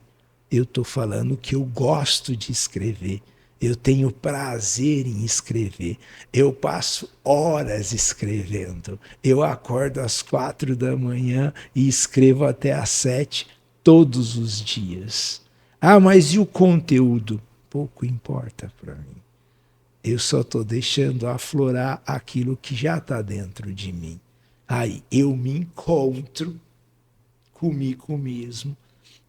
eu estou falando que eu gosto de escrever, eu tenho prazer em escrever, eu passo horas escrevendo, eu acordo às 4 da manhã e escrevo até às 7 todos os dias. Ah, mas e o conteúdo? Pouco importa para mim. Eu só estou deixando aflorar aquilo que já está dentro de mim. Aí eu me encontro comigo mesmo.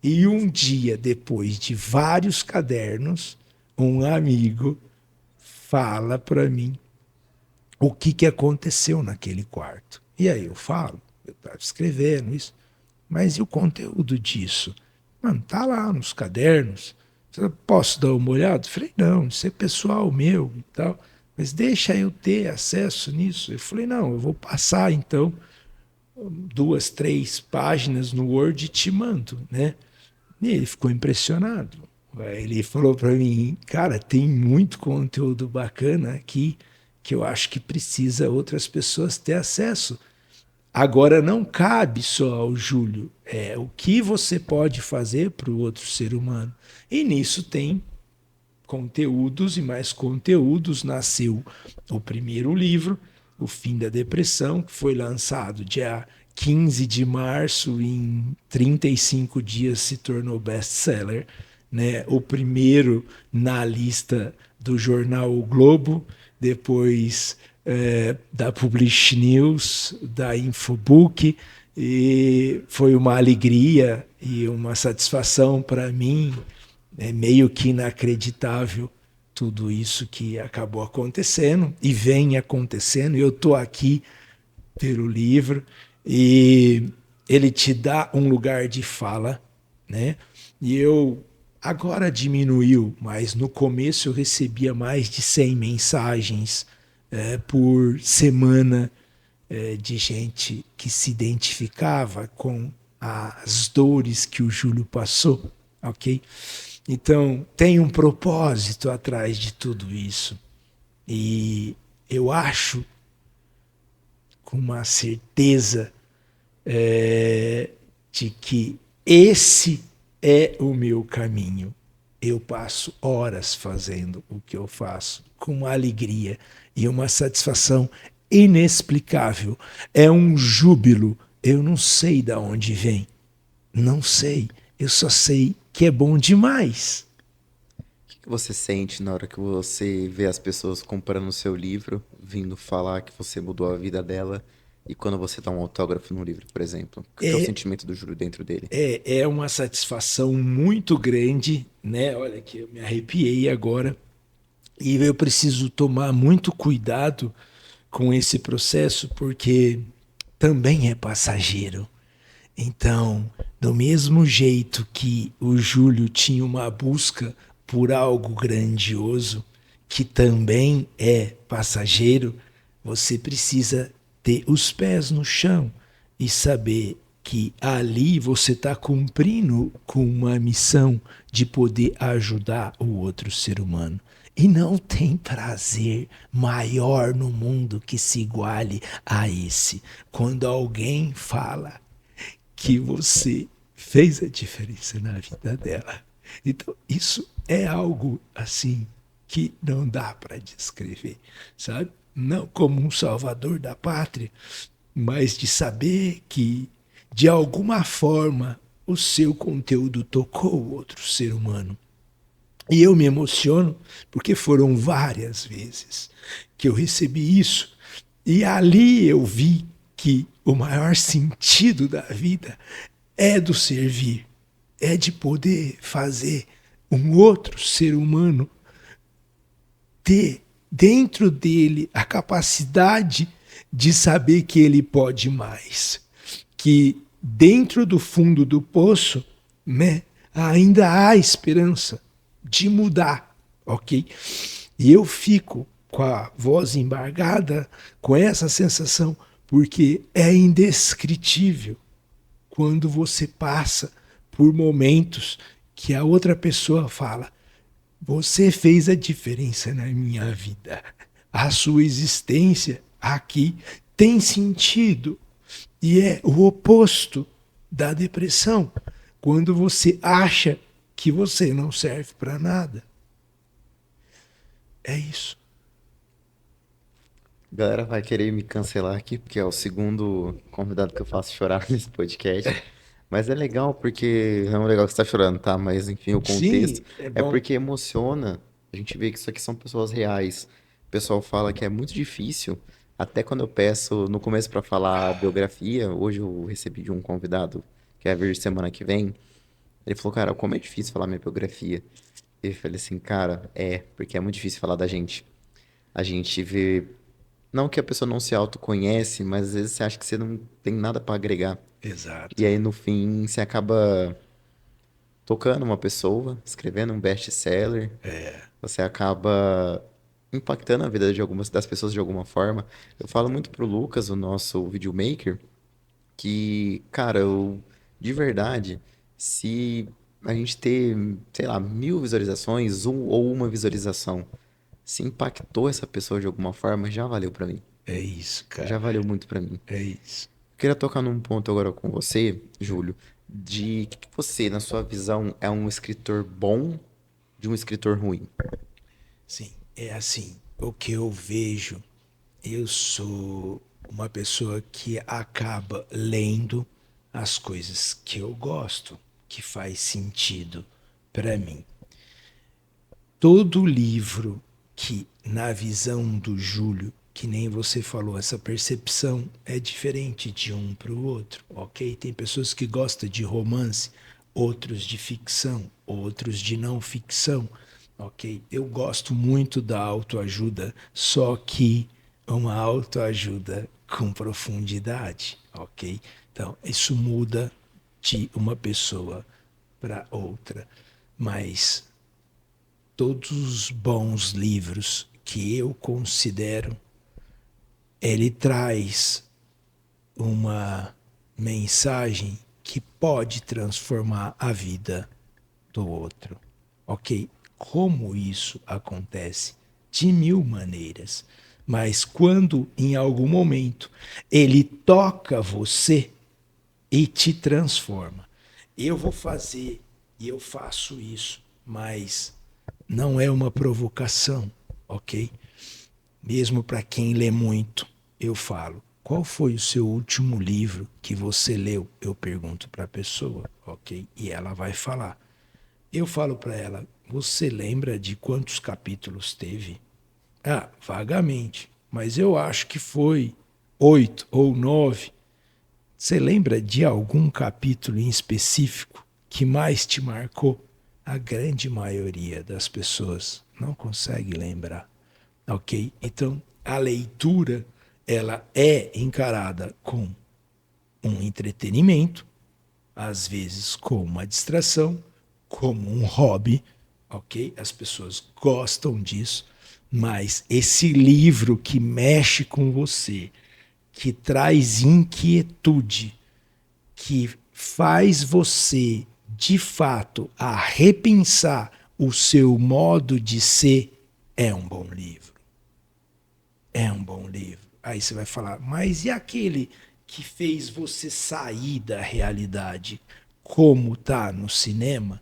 E um dia, depois de vários cadernos, um amigo fala para mim o que aconteceu naquele quarto. E aí eu falo, eu estava escrevendo isso, mas e o conteúdo disso? Mano, tá lá nos cadernos. Posso dar uma olhada? Eu falei, não, isso é pessoal meu e tal. Mas deixa eu ter acesso nisso. Eu falei, não, eu vou passar então 2, 3 páginas no Word e te mando, né? E ele ficou impressionado. Ele falou para mim, cara, tem muito conteúdo bacana aqui que eu acho que precisa outras pessoas ter acesso. Agora não cabe só ao Júlio, é o que você pode fazer para o outro ser humano. E nisso tem conteúdos e mais conteúdos. Nasceu o primeiro livro, O Fim da Depressão, que foi lançado dia 15 de março, em 35 dias se tornou best-seller, né? O primeiro na lista do jornal O Globo, depois da Publish News, da Infobook, e foi uma alegria e uma satisfação para mim, meio que inacreditável tudo isso que acabou acontecendo e vem acontecendo. Eu estou aqui pelo livro e ele te dá um lugar de fala, né? E eu agora diminuiu, mas no começo eu recebia mais de 100 mensagens por semana de gente que se identificava com as dores que o Júlio passou, ok? Então, tem um propósito atrás de tudo isso. E eu acho, com uma certeza, de que esse é o meu caminho. Eu passo horas fazendo o que eu faço, com uma alegria e uma satisfação inexplicável. É um júbilo. Eu não sei de onde vem. Não sei. Eu só sei que é bom demais. O que você sente na hora que você vê as pessoas comprando o seu livro, vindo falar que você mudou a vida dela, e quando você dá um autógrafo no livro, por exemplo? O que é o É, sentimento do Júlio dentro dele? é uma satisfação muito grande, né? Olha que eu me arrepiei agora. E eu preciso tomar muito cuidado com esse processo, porque também é passageiro. Então, do mesmo jeito que o Júlio tinha uma busca por algo grandioso, que também é passageiro, você precisa ter os pés no chão e saber que ali você está cumprindo com uma missão de poder ajudar o outro ser humano. E não tem prazer maior no mundo que se iguale a esse. Quando alguém fala que você fez a diferença na vida dela. Então, isso é algo assim que não dá para descrever, sabe? Não como um salvador da pátria, mas de saber que, de alguma forma, o seu conteúdo tocou outro ser humano. E eu me emociono porque foram várias vezes que eu recebi isso. E ali eu vi que o maior sentido da vida é do servir, é de poder fazer um outro ser humano ter dentro dele a capacidade de saber que ele pode mais, que dentro do fundo do poço, né, ainda há esperança de mudar, ok? E eu fico com a voz embargada, com essa sensação, porque é indescritível quando você passa por momentos que a outra pessoa fala: você fez a diferença na minha vida. A sua existência aqui tem sentido. E é o oposto da depressão, quando você acha que você não serve para nada. É isso. A galera vai querer me cancelar aqui, porque é o segundo convidado que eu faço chorar nesse podcast. Mas é legal porque. Não é legal que você tá chorando, tá? Mas enfim, o contexto Sim, é é bom. porque emociona. A gente vê que isso aqui são pessoas reais. O pessoal fala que é muito difícil. Até quando eu peço no começo pra falar a biografia, hoje eu recebi de um convidado que vai vir semana que vem. Ele falou, cara, como é difícil falar minha biografia. Eu falei assim, cara, porque é muito difícil falar da gente. A gente vê. Não que a pessoa não se autoconhece, mas às vezes você acha que você não tem nada pra agregar. E Exato. aí, no fim, você acaba tocando uma pessoa, escrevendo um best-seller, você acaba impactando a vida de algumas das pessoas de alguma forma. Eu falo muito pro Lucas, o nosso videomaker, que, cara, de verdade, se a gente ter, sei lá, 1.000 visualizações, ou uma visualização, se impactou essa pessoa de alguma forma, já valeu pra mim. É isso, Já cara. valeu muito pra mim. É isso. Queria tocar num ponto agora com você, Júlio, de que você, na sua visão, é um escritor bom de um escritor ruim. Sim, é assim. O que eu vejo, eu sou uma pessoa que acaba lendo as coisas que eu gosto, que faz sentido para mim. Todo livro que, na visão do Júlio, que nem você falou, essa percepção é diferente de um para o outro, ok? Tem pessoas que gostam de romance, outros de ficção, outros de não ficção, ok? Eu gosto muito da autoajuda, só que uma autoajuda com profundidade, ok? Então, isso muda de uma pessoa para outra, mas todos os bons livros que eu considero, ele traz uma mensagem que pode transformar a vida do outro. Ok? Como isso acontece? De mil maneiras. Mas quando em algum momento ele toca você e te transforma. Eu vou fazer e eu faço isso, mas não é uma provocação, ok? Mesmo para quem lê muito, eu falo: qual foi o seu último livro que você leu? Eu pergunto para a pessoa, ok? E ela vai falar. Eu falo para ela: você lembra de quantos capítulos teve? Ah, vagamente, mas eu acho que foi 8 ou 9. Você lembra de algum capítulo em específico que mais te marcou? A grande maioria das pessoas não consegue lembrar, ok? Então, a leitura, ela é encarada como um entretenimento, às vezes como uma distração, como um hobby, ok? As pessoas gostam disso, mas esse livro que mexe com você, que traz inquietude, que faz você, de fato, a repensar o seu modo de ser, é um bom livro. É um bom livro. Aí você vai falar, mas e aquele que fez você sair da realidade, como tá no cinema?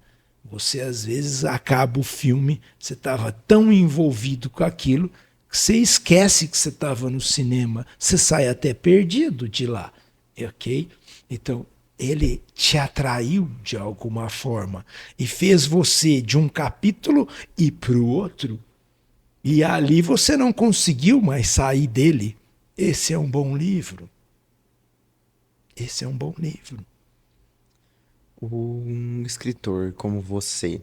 Você às vezes acaba o filme, você estava tão envolvido com aquilo que você esquece que você estava no cinema, você sai até perdido de lá, ok? Então ele te atraiu de alguma forma e fez você de um capítulo ir para o outro, e ali você não conseguiu mais sair dele. Esse é um bom livro. Esse é um bom livro. Um escritor como você,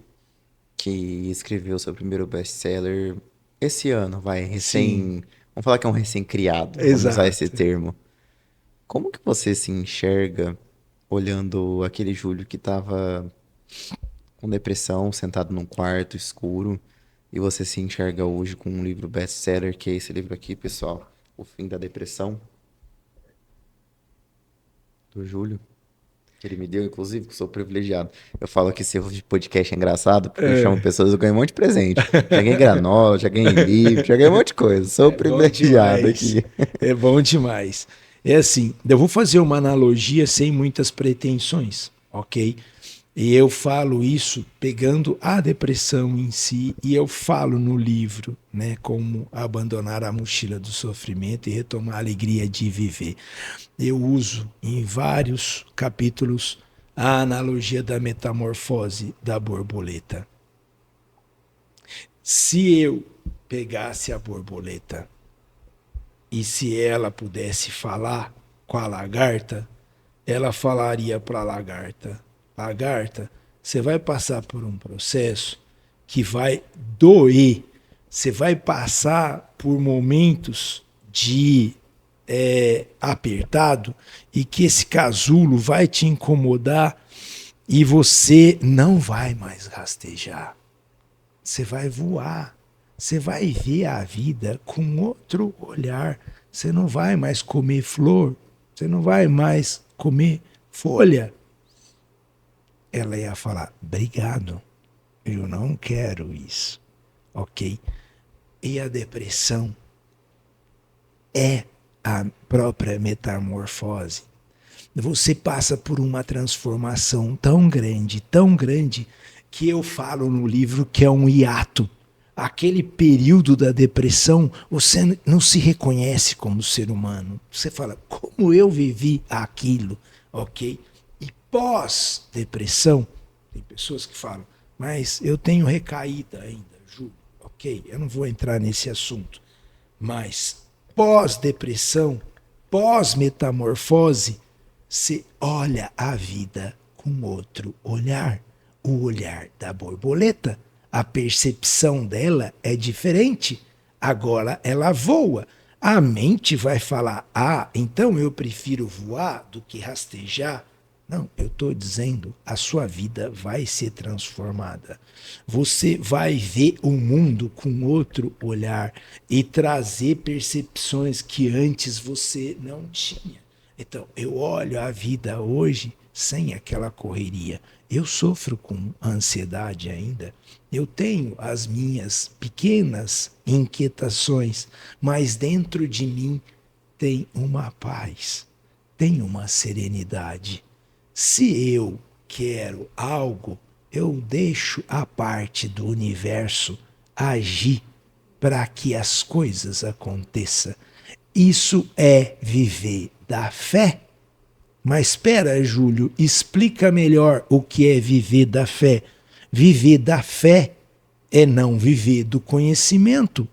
que escreveu seu primeiro best-seller esse ano, vai, Sim, recém... Vamos falar que é um recém-criado, vamos usar esse exato. termo. Como que você se enxerga olhando aquele Júlio que estava com depressão, sentado num quarto escuro, e você se enxerga hoje com um livro best-seller, que é esse livro aqui, pessoal, O Fim da Depressão, do Júlio, que ele me deu, inclusive, que eu sou privilegiado. Eu falo que esse podcast é engraçado, porque eu chamo pessoas, eu ganho um monte de presente. Já ganhei granola, já ganhei livro, já ganhei um monte de coisa. Sou É bom privilegiado demais. aqui. É bom demais. É assim, eu vou fazer uma analogia sem muitas pretensões, ok? E eu falo isso pegando a depressão em si, e eu falo no livro, né, como abandonar a mochila do sofrimento e retomar a alegria de viver. Eu uso em vários capítulos a analogia da metamorfose da borboleta. Se eu pegasse a borboleta e se ela pudesse falar com a lagarta, ela falaria para a lagarta: lagarta, você vai passar por um processo que vai doer, você vai passar por momentos de apertado e que esse casulo vai te incomodar e você não vai mais rastejar. Você vai voar. Você vai ver a vida com outro olhar. Você não vai mais comer flor. Você não vai mais comer folha. Ela ia falar: obrigado, eu não quero isso. Ok? E a depressão é a própria metamorfose. Você passa por uma transformação tão grande, que eu falo no livro que é um hiato. Aquele período da depressão, você não se reconhece como ser humano. Você fala: como eu vivi aquilo, ok? E pós-depressão, tem pessoas que falam: mas eu tenho recaída ainda, Júlio. Ok, eu não vou entrar nesse assunto. Mas pós-depressão, pós-metamorfose, você olha a vida com outro olhar. O olhar da borboleta, a percepção dela é diferente. Agora ela voa. A mente vai falar: ah, então eu prefiro voar do que rastejar. Não, eu estou dizendo, a sua vida vai ser transformada. Você vai ver o mundo com outro olhar e trazer percepções que antes você não tinha. Então, eu olho a vida hoje sem aquela correria. Eu sofro com ansiedade ainda. Eu tenho as minhas pequenas inquietações, mas dentro de mim tem uma paz, tem uma serenidade. Se eu quero algo, eu deixo a parte do universo agir para que as coisas aconteçam. Isso é viver da fé. Mas espera, Júlio, explica melhor o que é viver da fé. Viver da fé é não viver do conhecimento.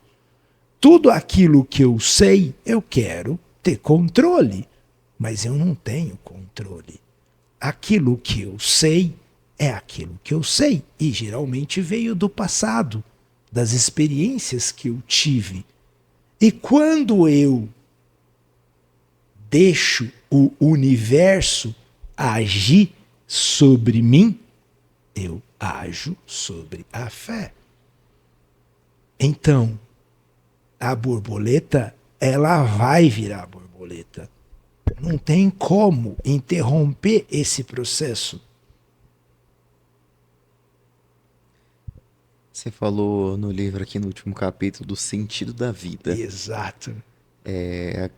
Tudo aquilo que eu sei, eu quero ter controle, mas eu não tenho controle. Aquilo que eu sei é aquilo que eu sei e geralmente veio do passado, das experiências que eu tive. E quando eu deixo o universo agir sobre mim, eu ajo sobre a fé. Então, a borboleta, ela vai virar borboleta. Não tem como interromper esse processo. Você falou no livro aqui no último capítulo do sentido da vida. Exato.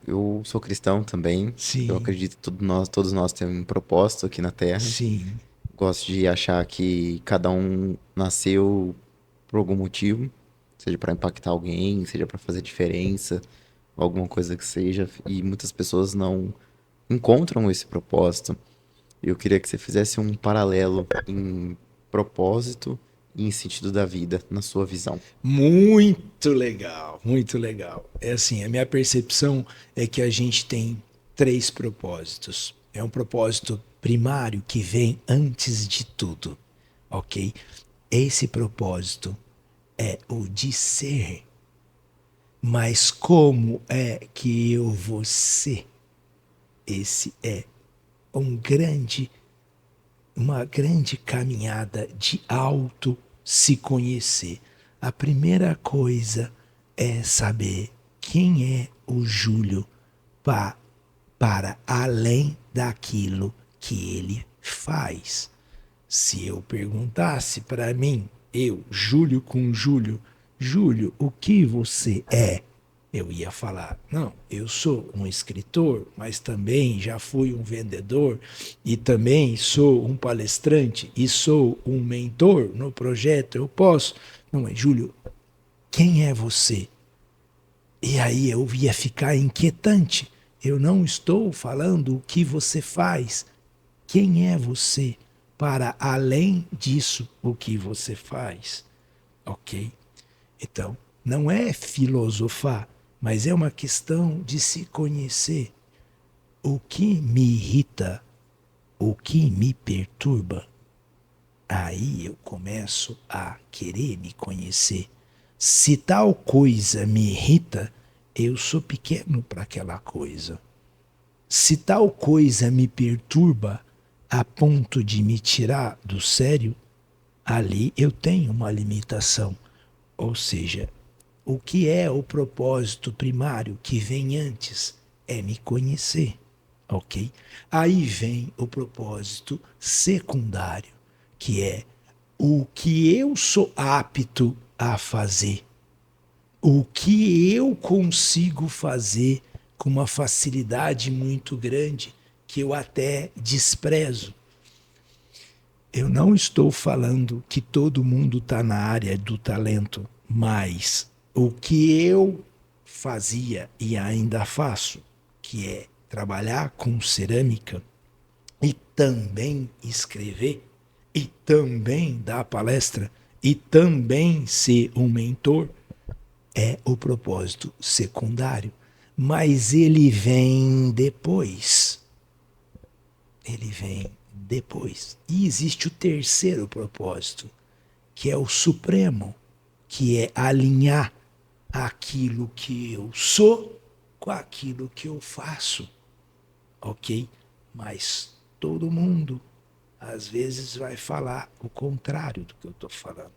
Eu sou cristão também. Eu Sim, acredito que todos nós temos um propósito aqui na Terra. sim, Gosto de achar que cada um nasceu por algum motivo, seja para impactar alguém, seja para fazer diferença, alguma coisa que seja, e muitas pessoas não encontram esse propósito. Eu queria que você fizesse um paralelo em propósito e em sentido da vida, na sua visão. muito legal, muito legal. É assim, a minha percepção é que a gente tem três propósitos. É um propósito primário que vem antes de tudo, ok? Esse propósito é o de ser. Mas como é que eu vou ser? Esse é um grande, uma grande caminhada de auto se conhecer. A primeira coisa é saber quem é o Júlio para além daquilo que ele faz. Se eu perguntasse para mim, eu, Júlio com Júlio, Júlio, o que você é? Eu ia falar, não, eu sou um escritor, mas também já fui um vendedor e também sou um palestrante e sou um mentor no projeto, eu posso. Não é, Júlio, quem é você? E aí eu ia ficar inquietante. Eu não estou falando o que você faz. Quem é você para além disso o que você faz? Ok? Então, não é filosofar, mas é uma questão de se conhecer. O que me irrita, o que me perturba, aí eu começo a querer me conhecer. Se tal coisa me irrita, eu sou pequeno para aquela coisa. Se tal coisa me perturba a ponto de me tirar do sério, ali eu tenho uma limitação. Ou seja, o que é o propósito primário que vem antes é me conhecer, ok? Aí vem o propósito secundário, que é o que eu sou apto a fazer, o que eu consigo fazer com uma facilidade muito grande que eu até desprezo. Eu não estou falando que todo mundo está na área do talento, mas o que eu fazia e ainda faço, que é trabalhar com cerâmica e também escrever, e também dar palestra, e também ser um mentor, é o propósito secundário. Mas ele vem depois. Ele vem depois. E existe o terceiro propósito, que é o supremo, que é alinhar aquilo que eu sou com aquilo que eu faço, ok? Mas todo mundo às vezes vai falar o contrário do que eu estou falando,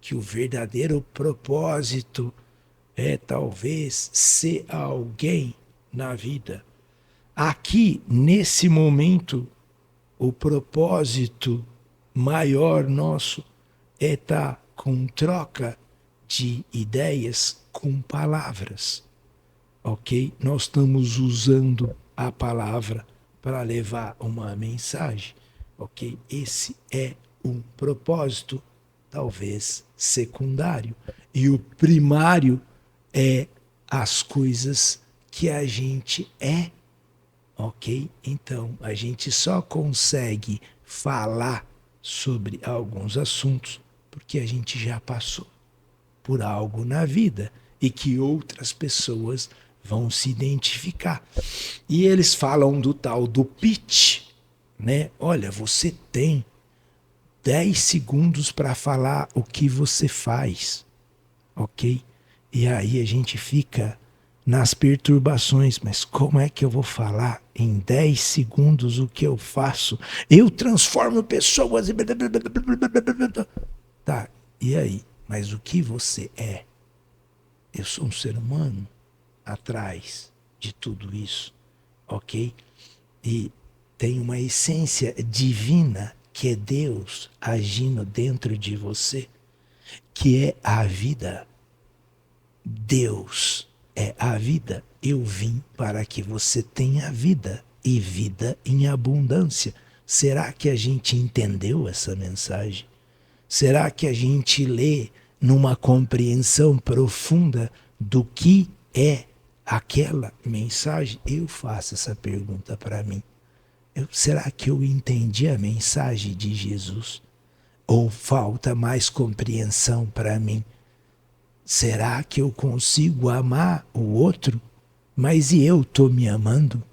que o verdadeiro propósito é talvez ser alguém na vida. Aqui, nesse momento, o propósito maior nosso é estar com troca de ideias com palavras, ok? Nós estamos usando a palavra para levar uma mensagem, ok? Esse é um propósito, talvez secundário. E o primário é as coisas que a gente é, ok? Então, a gente só consegue falar sobre alguns assuntos porque a gente já passou por algo na vida e que outras pessoas vão se identificar. E eles falam do tal do pitch, né? Olha, você tem 10 segundos para falar o que você faz, ok? E aí a gente fica nas perturbações, mas como é que eu vou falar em 10 segundos o que eu faço? Eu transformo pessoas e... Tá, e aí? Mas o que você é? Eu sou um ser humano atrás de tudo isso, ok? E tem uma essência divina que é Deus agindo dentro de você, que é a vida. Deus é a vida. Eu vim para que você tenha vida e vida em abundância. Será que a gente entendeu essa mensagem? Será que a gente lê numa compreensão profunda do que é aquela mensagem? Eu faço essa pergunta para mim. Será que eu entendi a mensagem de Jesus? Ou falta mais compreensão para mim? Será que eu consigo amar o outro? Mas e eu estou me amando?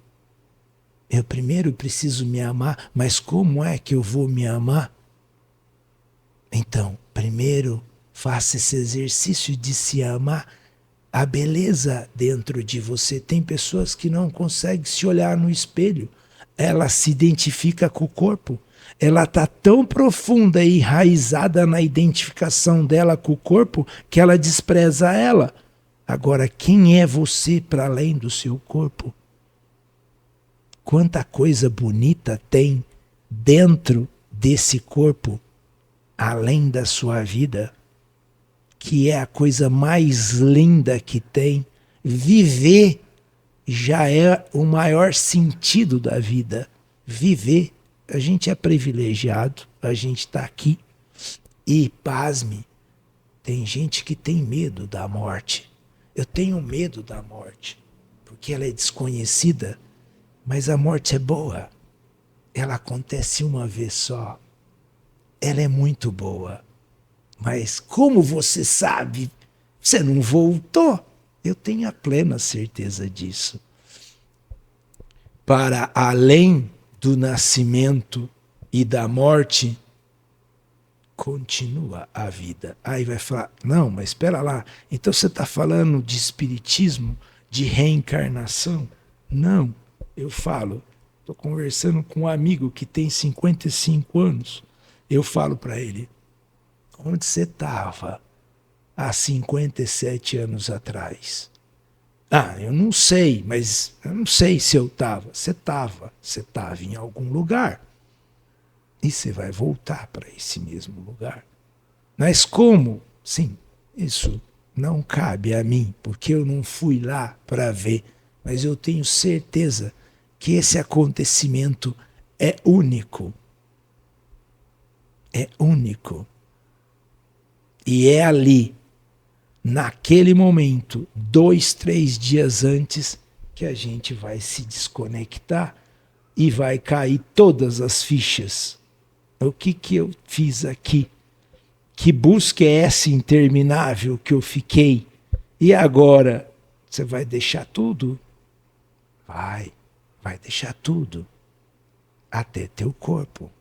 Eu primeiro preciso me amar, mas como é que eu vou me amar? Então, primeiro, faça esse exercício de se amar. A beleza dentro de você. Tem pessoas que não conseguem se olhar no espelho. Ela se identifica com o corpo. Ela está tão profunda e enraizada na identificação dela com o corpo que ela despreza ela. Agora, quem é você para além do seu corpo? Quanta coisa bonita tem dentro desse corpo, além da sua vida, que é a coisa mais linda que tem. Viver já é o maior sentido da vida. Viver. A gente é privilegiado, a gente está aqui. E, pasme, tem gente que tem medo da morte. Eu tenho medo da morte, porque ela é desconhecida, mas a morte é boa. Ela acontece uma vez só. Ela é muito boa. Mas como você sabe? Você não voltou. Eu tenho a plena certeza disso. Para além do nascimento e da morte, continua a vida. Aí vai falar, não, mas espera lá, então você está falando de espiritismo, de reencarnação? Não, eu falo, estou conversando com um amigo que tem 55 anos, eu falo para ele, onde você estava há 57 anos atrás? Ah, eu não sei, mas eu não sei se eu estava. Você estava em algum lugar. E você vai voltar para esse mesmo lugar. Mas como? Sim, isso não cabe a mim, porque eu não fui lá para ver. Mas eu tenho certeza que esse acontecimento é único. É único. E é ali, naquele momento, 2, 3 dias antes, que a gente vai se desconectar e vai cair todas as fichas. O que eu fiz aqui? Que busca é essa interminável que eu fiquei? E agora, você vai deixar tudo? Vai deixar tudo. Até teu corpo.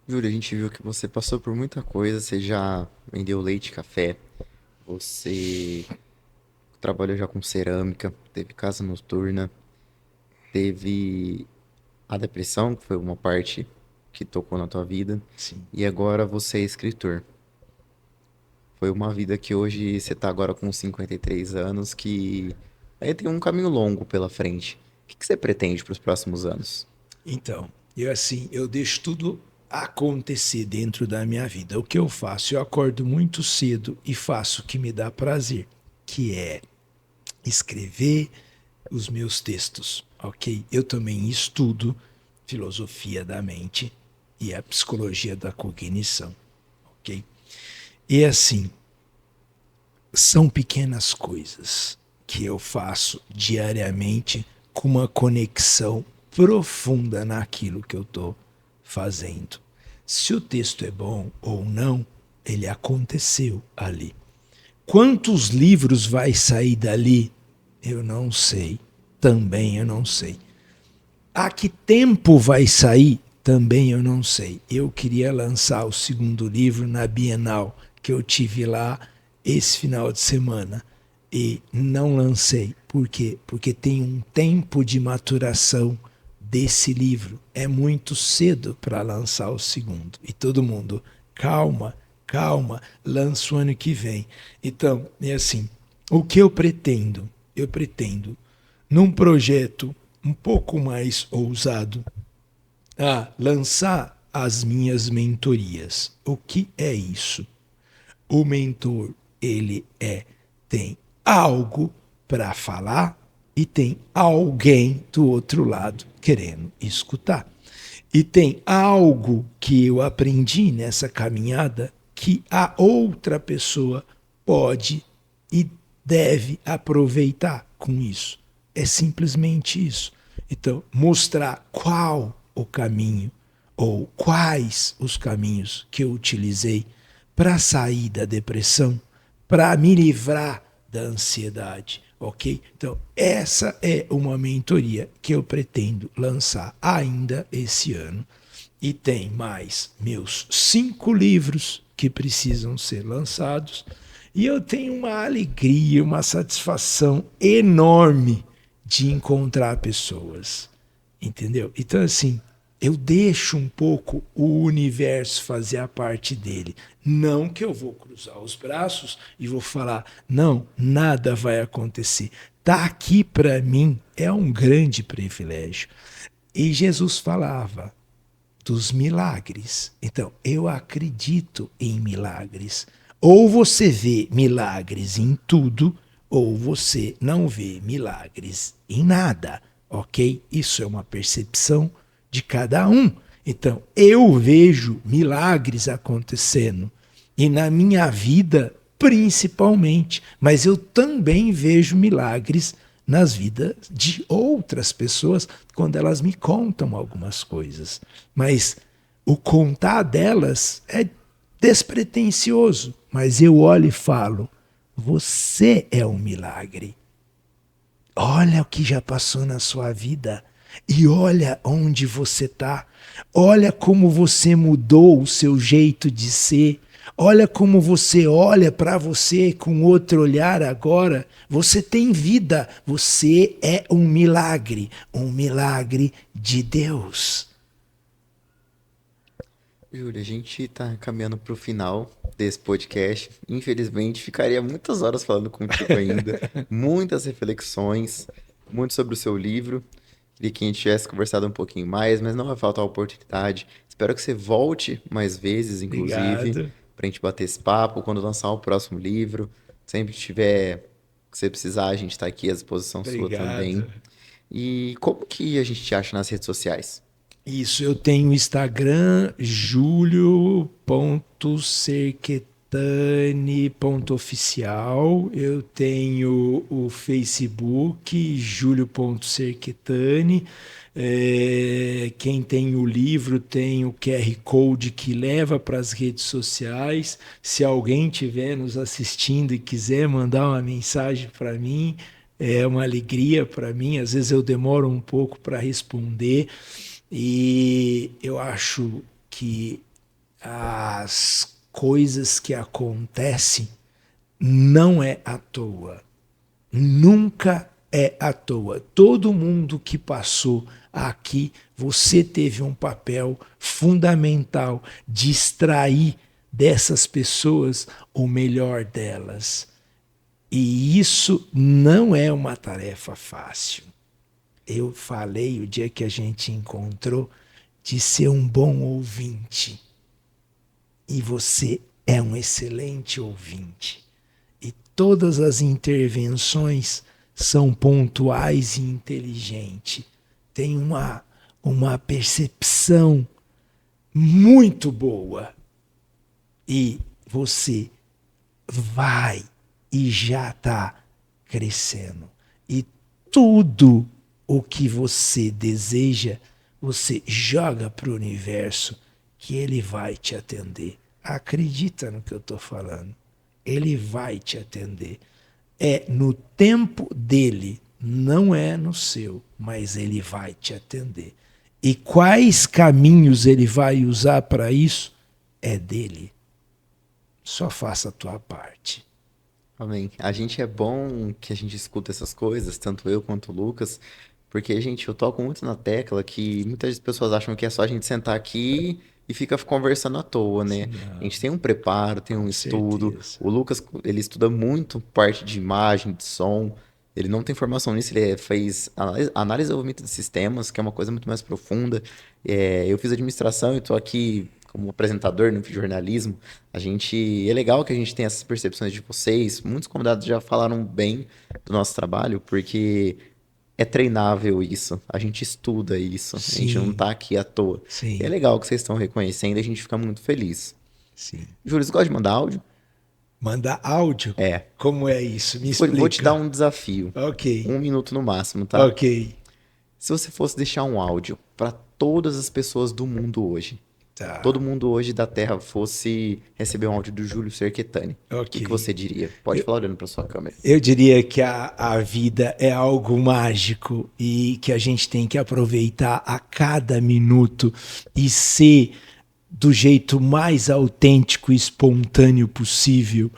Júlio, a gente viu que você passou por muita coisa, você já vendeu leite, café, você trabalhou já com cerâmica, teve casa noturna, teve a depressão, que foi uma parte que tocou na tua vida, Sim. e agora você é escritor. Foi uma vida que hoje você tá agora com 53 anos, que aí tem um caminho longo pela frente. O que você pretende para os próximos anos? Então, eu deixo tudo acontecer dentro da minha vida. O que eu faço? Eu acordo muito cedo e faço o que me dá prazer, que é escrever os meus textos, ok? Eu também estudo filosofia da mente e a psicologia da cognição, ok? E assim, são pequenas coisas que eu faço diariamente com uma conexão profunda naquilo que eu estou fazendo. Se o texto é bom ou não, ele aconteceu ali. Quantos livros vai sair dali? Eu não sei. Também eu não sei. A que tempo vai sair? Também eu não sei. Eu queria lançar o segundo livro na Bienal, que eu tive lá esse final de semana. E não lancei. Por quê? Porque tem um tempo de maturação desse livro. É muito cedo para lançar o segundo. E todo mundo, calma, calma, lança o ano que vem. Então, é assim, o que eu pretendo? Eu pretendo, num projeto um pouco mais ousado, lançar as minhas mentorias. O que é isso? O mentor, tem algo para falar e tem alguém do outro lado querendo escutar. E tem algo que eu aprendi nessa caminhada que a outra pessoa pode e deve aproveitar com isso. É simplesmente isso. Então, mostrar qual o caminho ou quais os caminhos que eu utilizei para sair da depressão, para me livrar da ansiedade, ok? Então, essa é uma mentoria que eu pretendo lançar ainda esse ano. E tem mais meus 5 livros que precisam ser lançados. E eu tenho uma alegria, uma satisfação enorme de encontrar pessoas, entendeu? Então, assim, eu deixo um pouco o universo fazer a parte dele. Não que eu vou cruzar os braços e vou falar, não, nada vai acontecer. Tá aqui para mim é um grande privilégio. E Jesus falava dos milagres. Então, eu acredito em milagres. Ou você vê milagres em tudo, ou você não vê milagres em nada, ok? Isso é uma percepção de cada um. Então, eu vejo milagres acontecendo, e na minha vida, principalmente, mas eu também vejo milagres nas vidas de outras pessoas quando elas me contam algumas coisas. Mas o contar delas é despretensioso, mas eu olho e falo: você é um milagre. Olha o que já passou na sua vida e olha onde você está. Olha como você mudou o seu jeito de ser. Olha como você olha para você com outro olhar agora. Você tem vida. Você é um milagre de Deus. Júlia, a gente está caminhando para o final desse podcast. Infelizmente, ficaria muitas horas falando contigo ainda, muitas reflexões, muito sobre o seu livro. Queria que a gente tivesse conversado um pouquinho mais, mas não vai faltar oportunidade. Espero que você volte mais vezes, inclusive, Obrigado. para a gente bater esse papo quando lançar o próximo livro. Sempre que tiver, que você precisar, a gente está aqui à disposição sua também. Obrigado. E como que a gente te acha nas redes sociais? Isso, eu tenho o Instagram, julio.serquetani.oficial. Eu tenho o Facebook, julio.serquetani. Quem tem o livro tem o QR Code que leva para as redes sociais. Se alguém estiver nos assistindo e quiser mandar uma mensagem para mim, é uma alegria para mim. Às vezes eu demoro um pouco para responder. E eu acho que as coisas que acontecem não é à toa. Nunca é à toa. Todo mundo que passou aqui, você teve um papel fundamental de extrair dessas pessoas o melhor delas. E isso não é uma tarefa fácil. Eu falei o dia que a gente encontrou de ser um bom ouvinte. E você é um excelente ouvinte. E todas as intervenções são pontuais e inteligentes. Tem uma percepção muito boa. E você vai e já está crescendo. E tudo o que você deseja, você joga para o universo, que ele vai te atender. Acredita no que eu estou falando. Ele vai te atender. É no tempo dele, não é no seu, mas ele vai te atender. E quais caminhos ele vai usar para isso? É dele. Só faça a tua parte. Amém. A gente é bom que a gente escuta essas coisas, tanto eu quanto o Lucas, porque, gente, eu toco muito na tecla que muitas pessoas acham que é só a gente sentar aqui e fica conversando à toa, né? A Não, gente tem um preparo, tem um com estudo. certeza. O Lucas, ele estuda muito parte de imagem, de som. Ele não tem formação nisso, ele fez análise de desenvolvimento de sistemas, que é uma coisa muito mais profunda. Eu fiz administração e estou aqui como apresentador no jornalismo. É legal que a gente tenha essas percepções de vocês. Muitos convidados já falaram bem do nosso trabalho, porque é treinável isso. A gente estuda isso. A gente não Sim, tá aqui à toa. E é sim, legal que vocês estão reconhecendo e a gente fica muito feliz. sim. Júlio, você gosta de mandar áudio? Mandar áudio? É. Como é isso? Me Vou te dar explica. um desafio. Ok, 1 minuto no máximo, tá? ok. Se você fosse deixar um áudio para todas as pessoas do mundo hoje, todo Tá, mundo hoje da Terra fosse receber um áudio do Júlio Cerquetani, o ok. que você diria? Pode falar olhando para sua câmera. Eu diria que a vida é algo mágico e que a gente tem que aproveitar a cada minuto e ser do jeito mais autêntico e espontâneo possível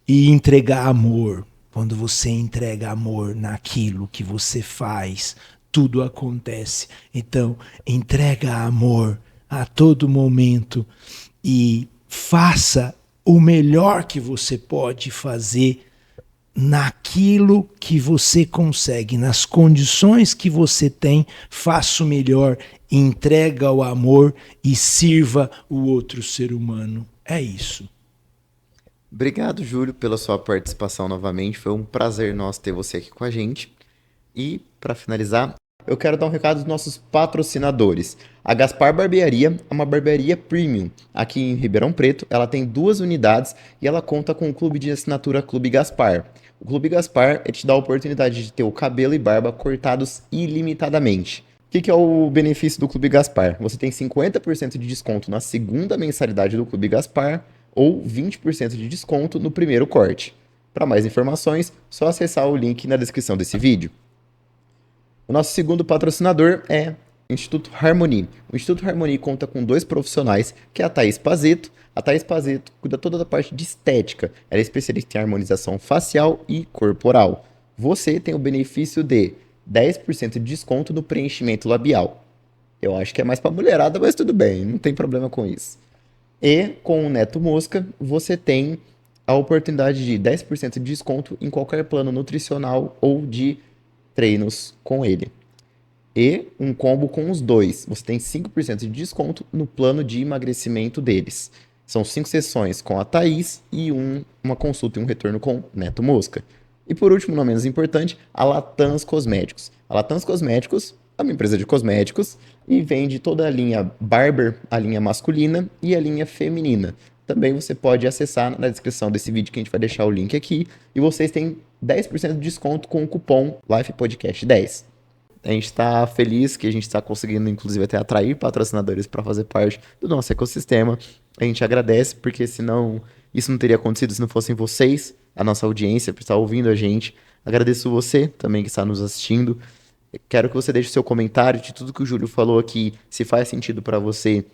e entregar amor. Quando você entrega amor naquilo que você faz, tudo acontece. Então, entrega amor a todo momento e faça o melhor que você pode fazer naquilo que você consegue, nas condições que você tem, faça o melhor, entrega o amor e sirva o outro ser humano. É isso. Obrigado, Júlio, pela sua participação novamente. Foi um prazer nosso ter você aqui com a gente. E, para finalizar, eu quero dar um recado dos nossos patrocinadores. A Gaspar Barbearia é uma barbearia premium aqui em Ribeirão Preto. Ela tem 2 unidades e ela conta com o clube de assinatura Clube Gaspar. O Clube Gaspar te dá a oportunidade de ter o cabelo e barba cortados ilimitadamente. O que é o benefício do Clube Gaspar? Você tem 50% de desconto na segunda mensalidade do Clube Gaspar ou 20% de desconto no primeiro corte. Para mais informações, só acessar o link na descrição desse vídeo. O nosso segundo patrocinador é o Instituto Harmony. O Instituto Harmony conta com 2 profissionais, que é a Thaís Pazeto. A Thaís Pazeto cuida toda da parte de estética. Ela é especialista em harmonização facial e corporal. Você tem o benefício de 10% de desconto no preenchimento labial. Eu acho que é mais pra mulherada, mas tudo bem, não tem problema com isso. E com o Neto Mosca, você tem a oportunidade de 10% de desconto em qualquer plano nutricional ou de treinos com ele. E um combo com os dois. Você tem 5% de desconto no plano de emagrecimento deles. São 5 sessões com a Thaís e uma consulta e um retorno com Neto Mosca. E por último, não menos importante, a Latans Cosméticos. A Latans Cosméticos é uma empresa de cosméticos e vende toda a linha Barber, a linha masculina e a linha feminina. Também você pode acessar na descrição desse vídeo que a gente vai deixar o link aqui. E vocês têm 10% de desconto com o cupom LifePodcast10. A gente está feliz que a gente está conseguindo, inclusive, até atrair patrocinadores para fazer parte do nosso ecossistema. A gente agradece, porque senão isso não teria acontecido se não fossem vocês, a nossa audiência, por estar ouvindo a gente. Agradeço você também que está nos assistindo. Quero que você deixe o seu comentário de tudo que o Júlio falou aqui, se faz sentido para você.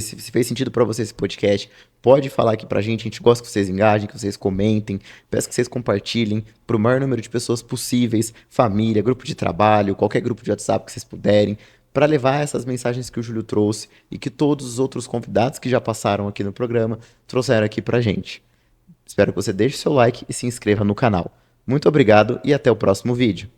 Se fez sentido para você esse podcast, pode falar aqui pra gente. A gente gosta que vocês engajem, que vocês comentem. Peço que vocês compartilhem para o maior número de pessoas possíveis, família, grupo de trabalho, qualquer grupo de WhatsApp que vocês puderem, para levar essas mensagens que o Júlio trouxe e que todos os outros convidados que já passaram aqui no programa trouxeram aqui pra gente. Espero que você deixe seu like e se inscreva no canal. Muito obrigado e até o próximo vídeo.